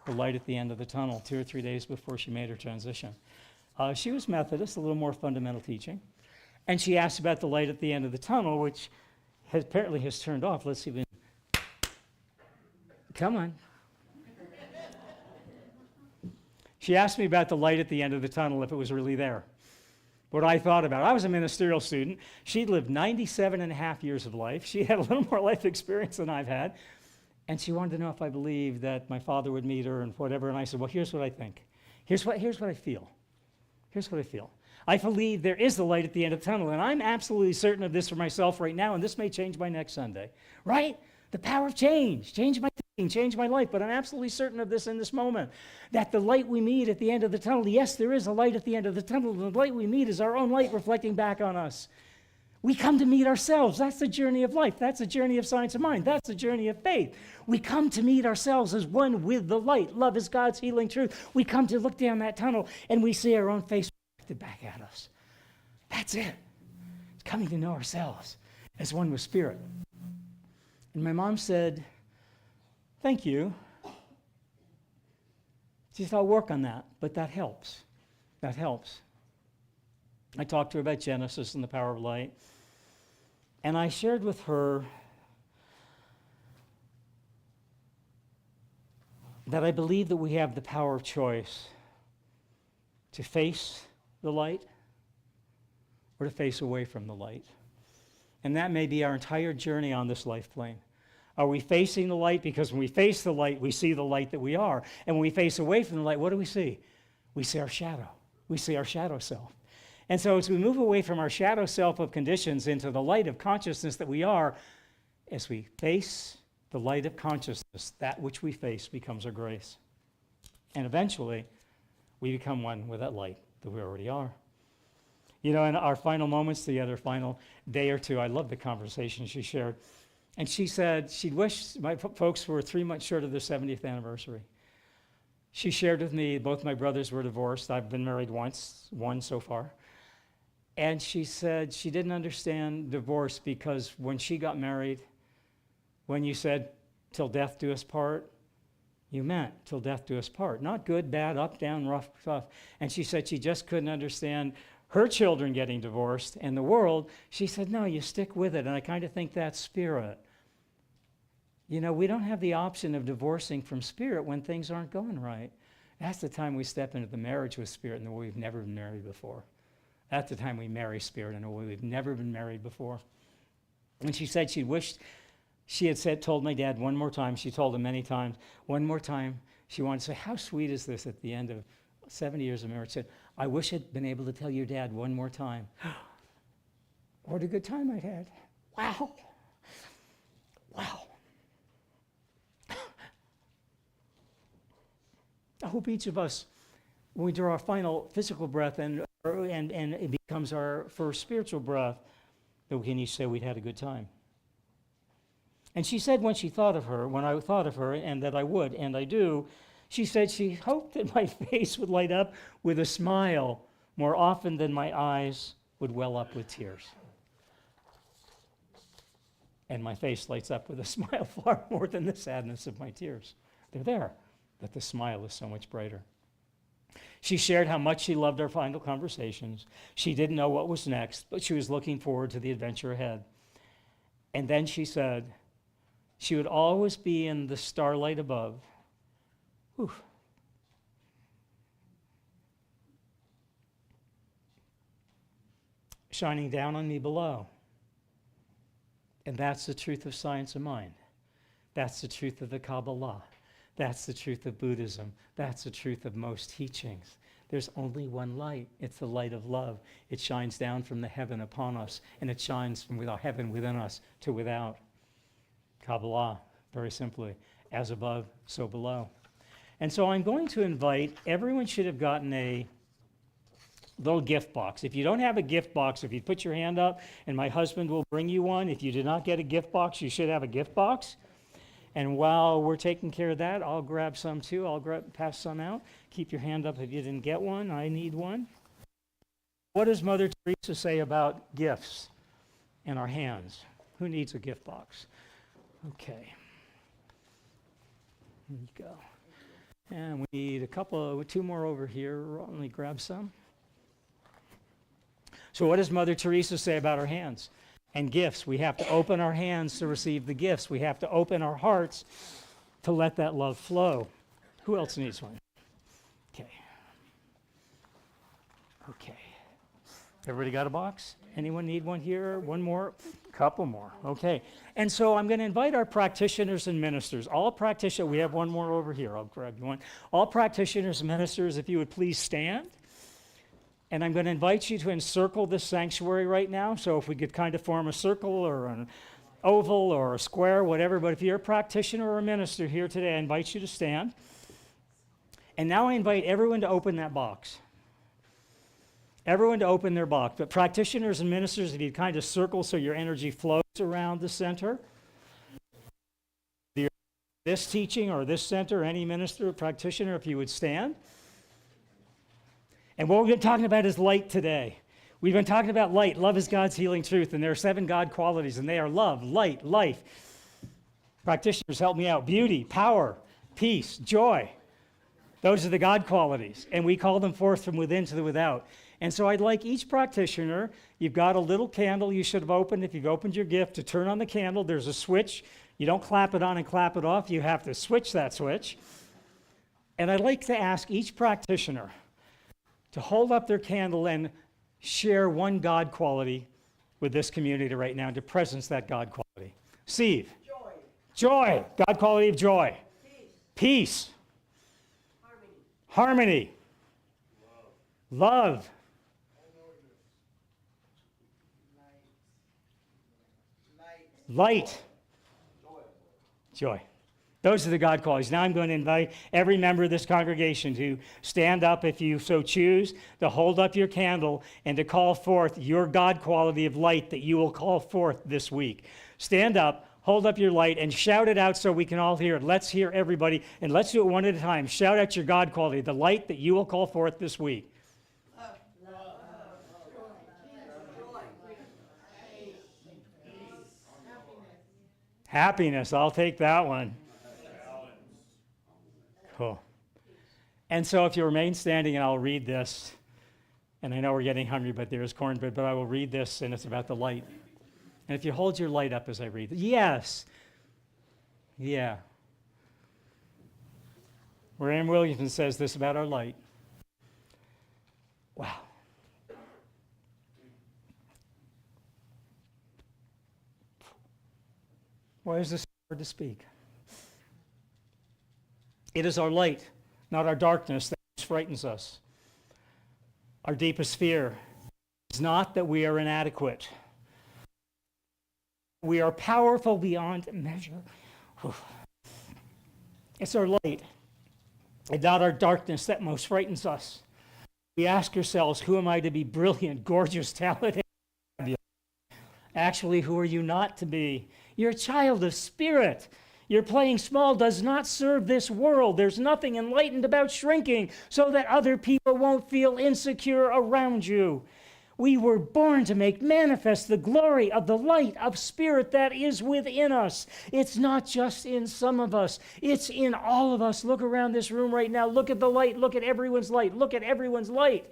the light at the end of the tunnel 2 or 3 days before she made her transition. She was Methodist, a little more fundamental teaching. And she asked about the light at the end of the tunnel, which apparently has turned off. Let's see if we can. Come on. She asked me about the light at the end of the tunnel, if it was really there. What I thought about it. I was a ministerial student. She'd lived 97 and a half years of life. She had a little more life experience than I've had. And she wanted to know if I believed that my father would meet her and whatever. And I said, well, here's what I think. Here's what I feel. Here's what I feel. I believe there is the light at the end of the tunnel. And I'm absolutely certain of this for myself right now. And this may change by next Sunday. Right? The power of change. Change my thinking. change my life, but I'm absolutely certain of this in this moment, that the light we meet at the end of the tunnel, yes, there is a light at the end of the tunnel, and the light we meet is our own light reflecting back on us. We come to meet ourselves. That's the journey of life. That's the journey of science of mind. That's the journey of faith. We come to meet ourselves as one with the light. Love is God's healing truth. We come to look down that tunnel, and we see our own face reflected back at us. That's it. It's coming to know ourselves as one with Spirit. And my mom said, thank you. She said, I'll work on that, but that helps. That helps. I talked to her about Genesis and the power of light. And I shared with her that I believe that we have the power of choice to face the light or to face away from the light. And that may be our entire journey on this life plane. Are we facing the light? Because when we face the light, we see the light that we are. And when we face away from the light, what do we see? We see our shadow. We see our shadow self. And so as we move away from our shadow self of conditions into the light of consciousness that we are, as we face the light of consciousness, that which we face becomes our grace. And eventually, we become one with that light that we already are. You know, in our final moments, the other final day or two, I love the conversation she shared. And she said she'd wish my folks were 3 months short of their 70th anniversary. She shared with me, both my brothers were divorced. I've been married once, one so far. And she said she didn't understand divorce because when she got married, when you said, till death do us part, you meant till death do us part. Not good, bad, up, down, rough, tough. And she said she just couldn't understand her children getting divorced and the world. She said, no, you stick with it. And I kind of think that's Spirit. You know, we don't have the option of divorcing from Spirit when things aren't going right. That's the time we step into the marriage with Spirit in the way we've never been married before. That's the time we marry Spirit in a way we've never been married before. And she said she wished she had told my dad one more time. She told him many times. One more time, she wanted to say, how sweet is this at the end of 70 years of marriage? She said, I wish I'd been able to tell your dad one more time. What a good time I had. Wow. Wow. I hope each of us, when we draw our final physical breath and it becomes our first spiritual breath, that we can each say we'd had a good time. And she said when I thought of her, and that I would, and I do, she said she hoped that my face would light up with a smile more often than my eyes would well up with tears. And my face lights up with a smile far more than the sadness of my tears. They're there, but the smile is so much brighter. She shared how much she loved our final conversations. She didn't know what was next, but she was looking forward to the adventure ahead. And then she said she would always be in the starlight above. Whew. Shining down on me below. And that's the truth of science of mind. That's the truth of the Kabbalah. That's the truth of Buddhism. That's the truth of most teachings. There's only one light. It's the light of love. It shines down from the heaven upon us, and it shines from without heaven within us to without. Kabbalah, very simply, as above, so below. And so I'm going to invite, everyone should have gotten a little gift box. If you don't have a gift box, if you put your hand up, and my husband will bring you one. If you did not get a gift box, you should have a gift box. And while we're taking care of that, I'll grab some too. I'll pass some out. Keep your hand up if you didn't get one. I need one. What does Mother Teresa say about gifts in our hands? Who needs a gift box? Okay. Here you go. And we need two more over here. Let me grab some. So what does Mother Teresa say about our hands? And gifts. We have to open our hands to receive the gifts. We have to open our hearts to let that love flow. Who else needs one? Okay. Okay. Everybody got a box? Anyone need one here? One more? Couple more. Okay. And so I'm going to invite our practitioners and ministers. All practitioners, we have one more over here. I'll grab you one. All practitioners and ministers, if you would please stand. And I'm going to invite you to encircle this sanctuary right now. So if we could kind of form a circle or oval or a square, whatever, but if you're a practitioner or a minister here today, I invite you to stand. And now I invite everyone to open that box. Everyone to open their box. But practitioners and ministers, if you kind of circle so your energy flows around the center. This teaching or this center, any minister or practitioner, if you would stand. And what we've been talking about is light today. We've been talking about light. Love is God's healing truth, and there are 7 God qualities, and they are love, light, life. Practitioners, help me out. Beauty, power, peace, joy. Those are the God qualities, and we call them forth from within to the without. And so I'd like each practitioner, you've got a little candle you should have opened. If you've opened your gift, to turn on the candle, there's a switch. You don't clap it on and clap it off. You have to switch that switch. And I'd like to ask each practitioner to hold up their candle and share one God quality with this community right now, to presence that God quality. Steve. Joy. Joy. God quality of joy. Peace. Harmony. Love. Light. Joy. Those are the God qualities. Now I'm going to invite every member of this congregation to stand up, if you so choose, to hold up your candle and to call forth your God quality of light that you will call forth this week. Stand up, hold up your light, and shout it out so we can all hear it. Let's hear everybody, and let's do it one at a time. Shout out your God quality, the light that you will call forth this week. Happiness, I'll take that one. Cool. And so if you remain standing, and I'll read this, and I know we're getting hungry, but there's cornbread, but I will read this, and it's about the light. And if you hold your light up as I read, yes. Yeah. Graham Williamson says this about our light. Wow. Why is this hard to speak? It is our light, not our darkness, that frightens us. Our deepest fear is not that we are inadequate. We are powerful beyond measure. It's our light, and not our darkness, that most frightens us. We ask ourselves, who am I to be brilliant, gorgeous, talented? Actually, who are you not to be? You're a child of spirit. Your playing small does not serve this world. There's nothing enlightened about shrinking so that other people won't feel insecure around you. We were born to make manifest the glory of the light of spirit that is within us. It's not just in some of us. It's in all of us. Look around this room right now. Look at the light. Look at everyone's light. Look at everyone's light.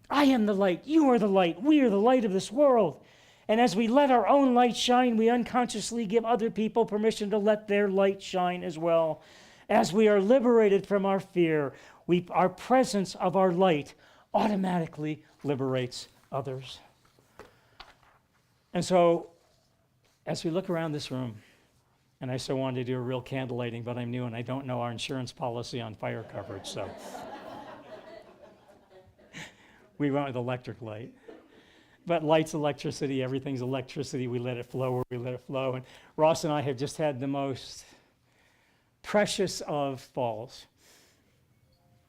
I am the light. You are the light. We are the light of this world. And as we let our own light shine, we unconsciously give other people permission to let their light shine as well. As we are liberated from our fear, our presence of our light automatically liberates others. And so, as we look around this room, and I so wanted to do a real candle lighting, but I'm new and I don't know our insurance policy on fire coverage, so we went with electric light. But light's electricity, everything's electricity. We let it flow where we let it flow. And Ross and I have just had the most precious of falls.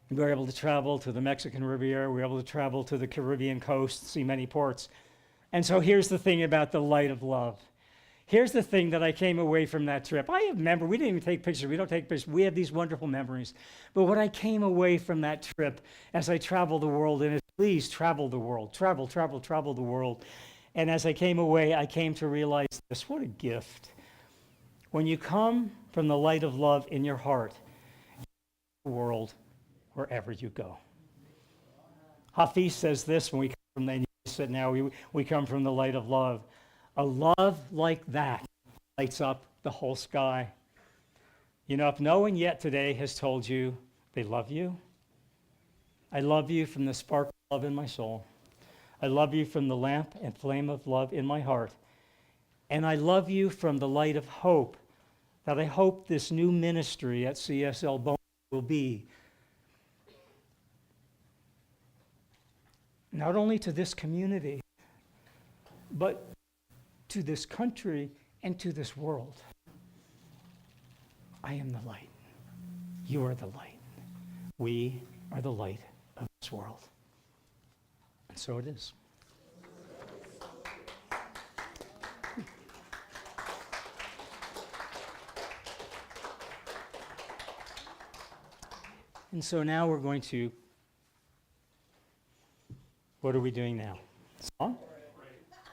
We were able to travel to the Mexican Riviera. We were able to travel to the Caribbean coast, see many ports. And so here's the thing about the light of love. Here's the thing that I came away from that trip. I have memories. We didn't even take pictures. We don't take pictures. We have these wonderful memories. But what I came away from that trip as I traveled the world, and please travel the world, travel the world. And as I came away, I came to realize this. What a gift. When you come from the light of love in your heart, the world wherever you go. Hafiz says this when we come from the, said now we come from the light of love. A love like that lights up the whole sky. You know, if no one yet today has told you they love you, I love you from the spark of love in my soul. I love you from the lamp and flame of love in my heart. And I love you from the light of hope that I hope this new ministry at CSL Beaumont will be. Not only to this community, but to this country and to this world. I am the light. You are the light. We are the light of this world. And so it is. And so now we're going to, what are we doing now? Song?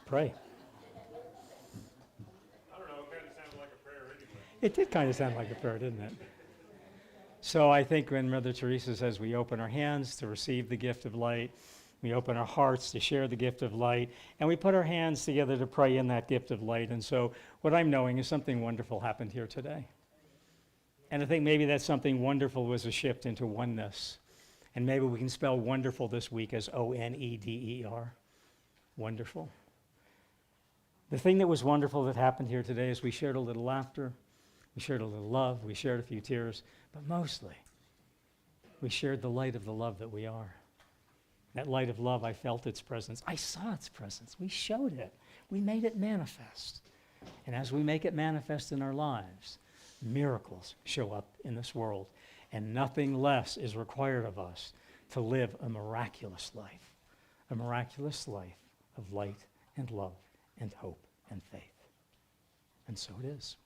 Pray. I don't know, it kind of sounded like a prayer anyway. It did kind of sound like a prayer, didn't it? So I think when Mother Teresa says we open our hands to receive the gift of light, we open our hearts to share the gift of light, and we put our hands together to pray in that gift of light. And so what I'm knowing is something wonderful happened here today. And I think maybe that something wonderful was a shift into oneness. And maybe we can spell wonderful this week as O-N-E-D-E-R. Wonderful. The thing that was wonderful that happened here today is we shared a little laughter, we shared a little love, we shared a few tears, but mostly we shared the light of the love that we are. That light of love, I felt its presence. I saw its presence. We showed it. We made it manifest. And as we make it manifest in our lives, miracles show up in this world. And nothing less is required of us to live a miraculous life of light and love and hope and faith. And so it is.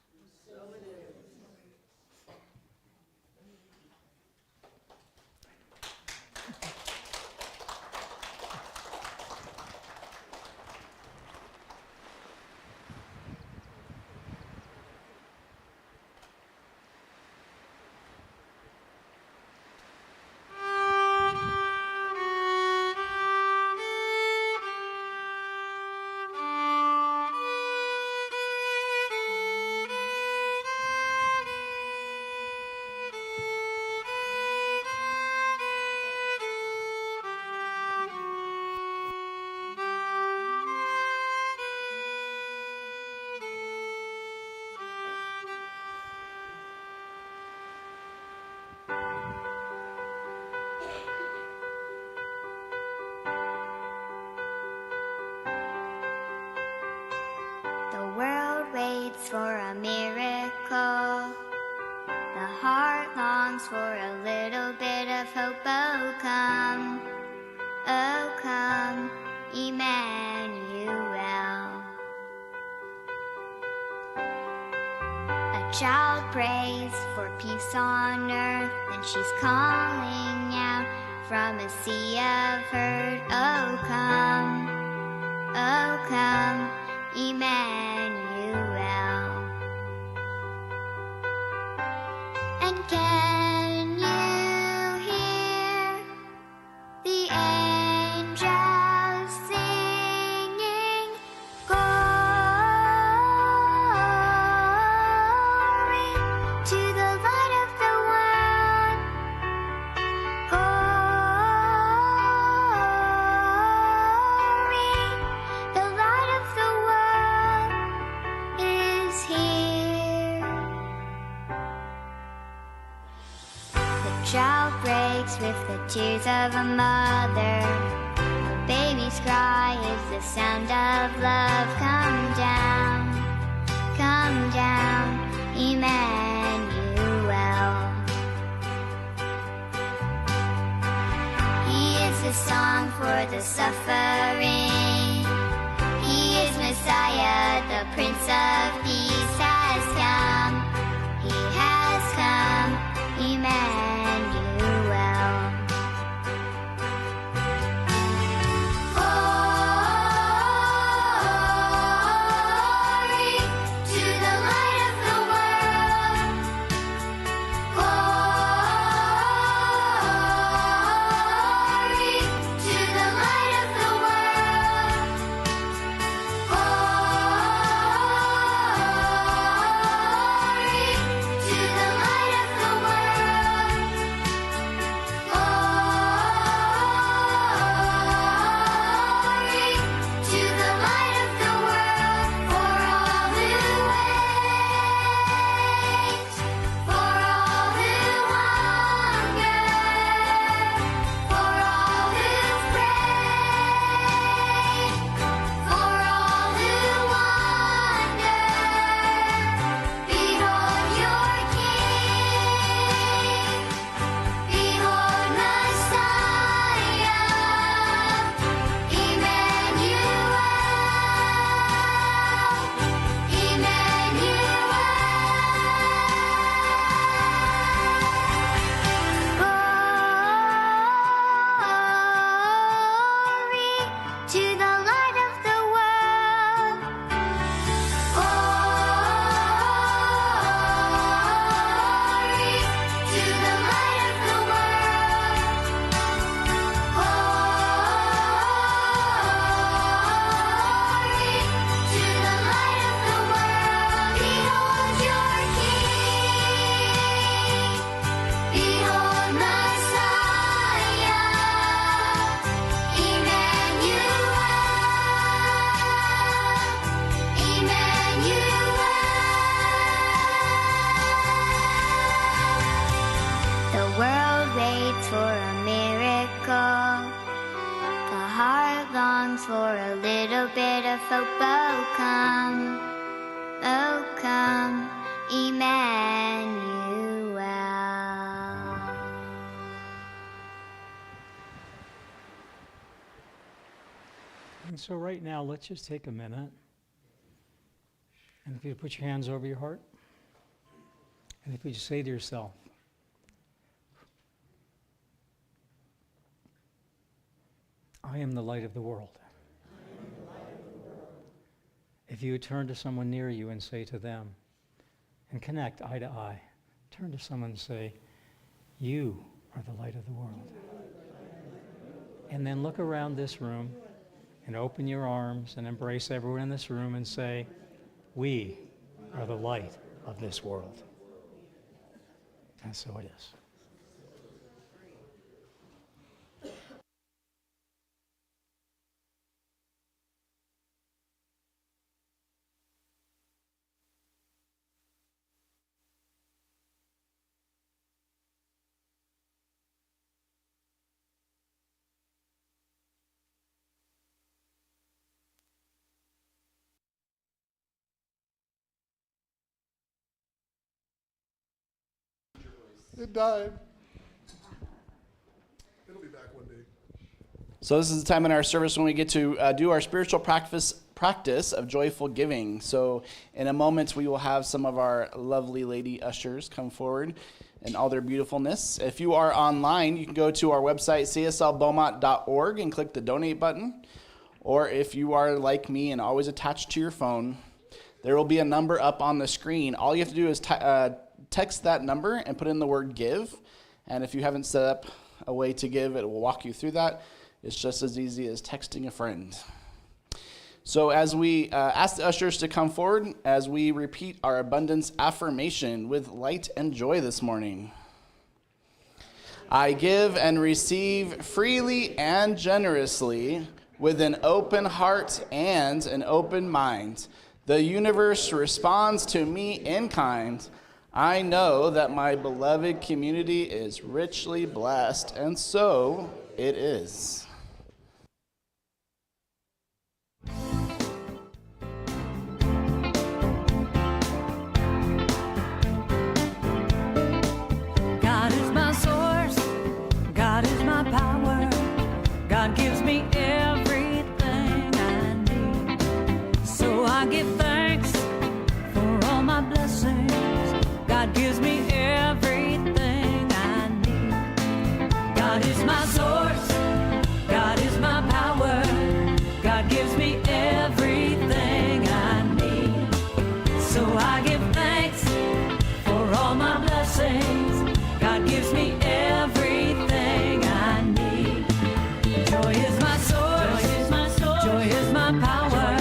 The world waits for a miracle. The heart longs for a little bit of hope. Oh come, Emmanuel. A child prays for peace on earth, and she's calling out from a sea of hurt. Oh come, Emmanuel. And can you hear the angels singing glory to the light of the world? Glory, the light of the world is here. The child breaks with the tears of a mother. The baby's cry is the sound of love. Come down, Emmanuel. He is a song for the suffering. He is Messiah, the Prince of Peace has come. He has come, Emmanuel. Glory to the light of the world. Glory to the light of the world. Glory longs for a little bit of hope. Oh come, Emmanuel. And so right now, let's just take a minute. And if you put your hands over your heart, and if you just say to yourself, I am the light of the world. If you would turn to someone near you and say to them, and connect eye to eye, turn to someone and say, you are the light of the world. And then look around this room and open your arms and embrace everyone in this room and say, we are the light of this world. And so it is. It died. It'll be back one day. So this is the time in our service when we get to do our spiritual practice of joyful giving. So in a moment, we will have some of our lovely lady ushers come forward in all their beautifulness. If you are online, you can go to our website, cslbeaumont.org, and click the donate button. Or if you are like me and always attached to your phone, there will be a number up on the screen. All you have to do is text that number and put in the word give. And if you haven't set up a way to give, it will walk you through that. It's just as easy as texting a friend. So as we ask the ushers to come forward, as we repeat our abundance affirmation with light and joy this morning. I give and receive freely and generously with an open heart and an open mind. The universe responds to me in kind. I know that my beloved community is richly blessed, and so it is. God is my source, God is my power, God gives me everything I need. So I give thanks for all my blessings. God gives me everything I need. God is my source, God is my power, God gives me everything I need. So I give thanks for all my blessings. God gives me everything I need. Joy is my source, joy is my power,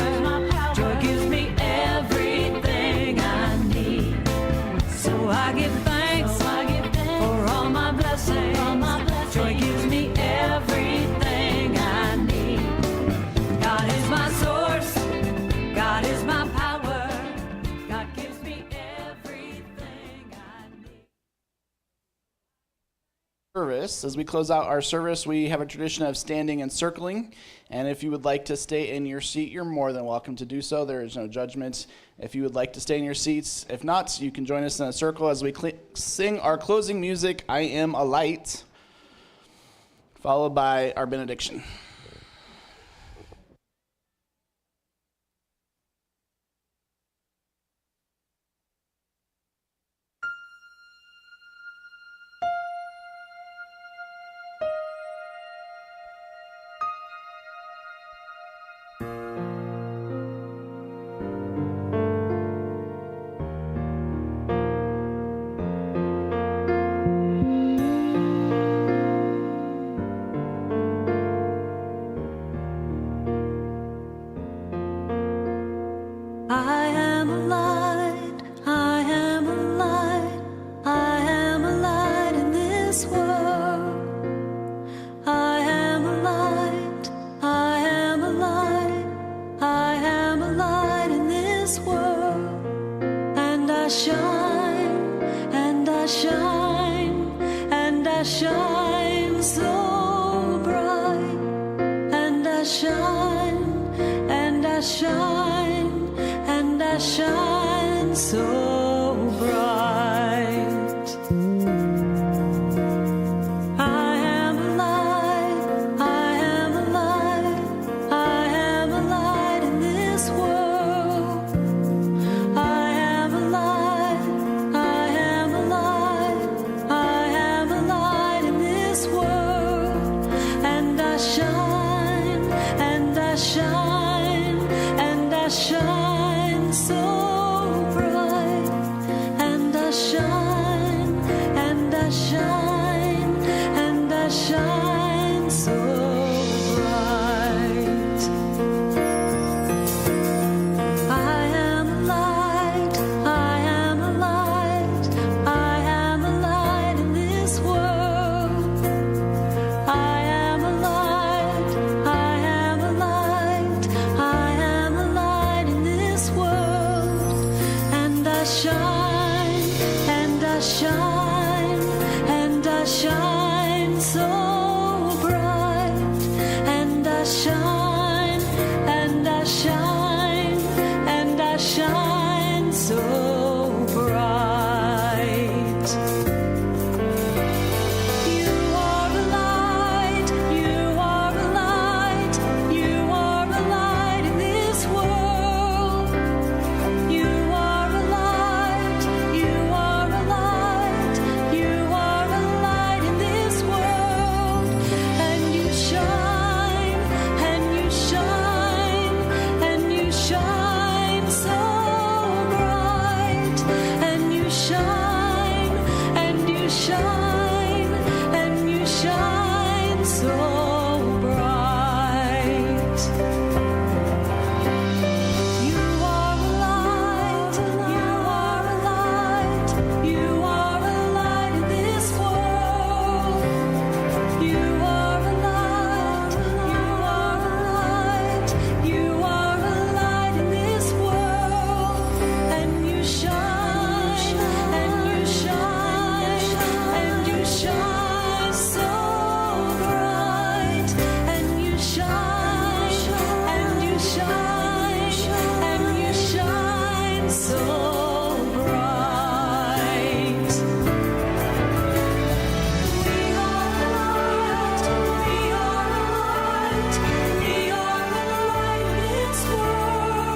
joy gives me everything I need. So I give thanks for all my blessings. Joy gives me everything I need. God is my source, God is my power, God gives me everything I need. Service. As we close out our service, we have a tradition of standing and circling. And if you would like to stay in your seat, you're more than welcome to do so. There is no judgment. If you would like to stay in your seats, if not, you can join us in a circle as we sing our closing music, I Am a Light, followed by our benediction. I am a light, I am a light, I am a light in this world. I am a light, I am a light, I am a light in this world. And I shine, and I shine, and I shine so bright, and I shine. I shine so bright. I am a light, I am a light, I am a light in this world. I am a light, I am a light, I am a light in this world. And I shine, and I shine, and I shine so bright. And I shine, and I shine, and I shine so bright. I am a light, I am a light, I am a light in this world. I am a light, I am a light, I am a light in this world. And I shine, and I shine, and I shine so bright. And I shine, and I shine, and I shine so bright. You are a light, you are a light, you are a light in this world. You are a light, you are a light, you are a light in this world. And you shine, and you shine, and you shine so bright. And you shine, and you shine, and you shine so bright. You are a light, you are a light, you are a light in this world. You are a light, you are a light, you are a light in this world. And you shine, and you shine, and you shine so bright. And you shine, and you shine, and you shine so bright. We are a light, we are a light, we are a light in this world.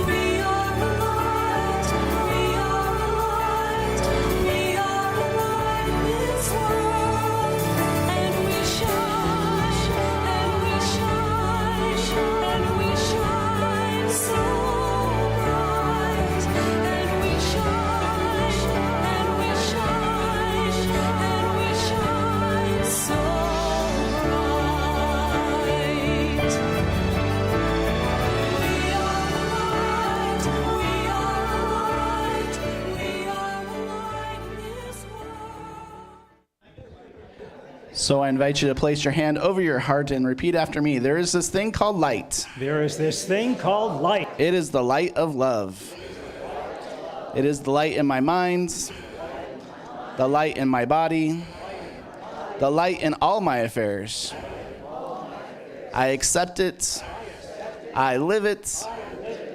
We are a light, we are a light, we are a light in this world. And we shine, and we shine, and we shine so bright. And we shine, and we shine, and we shine so bright. We are a light, we are a light, we are a light in this world. So I invite you to place your hand over your heart and repeat after me. There is this thing called light. There is this thing called light. It is the light of love. It is the light in my mind, the light in my body, the light in all my affairs. I accept it, I live it,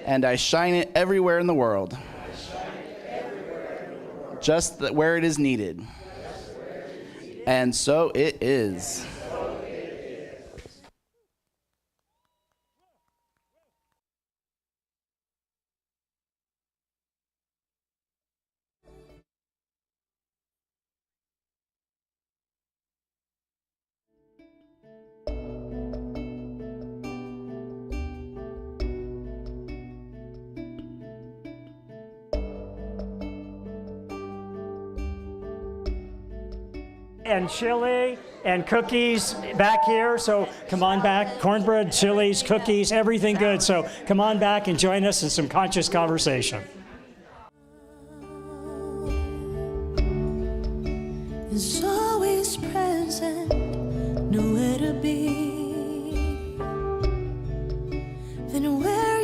and I shine it everywhere in the world, just where it is needed. And so it is. And chili and cookies back here. So come on back. Cornbread, chilies, cookies, everything good. So come on back and join us in some conscious conversation. Is always present, nowhere to be.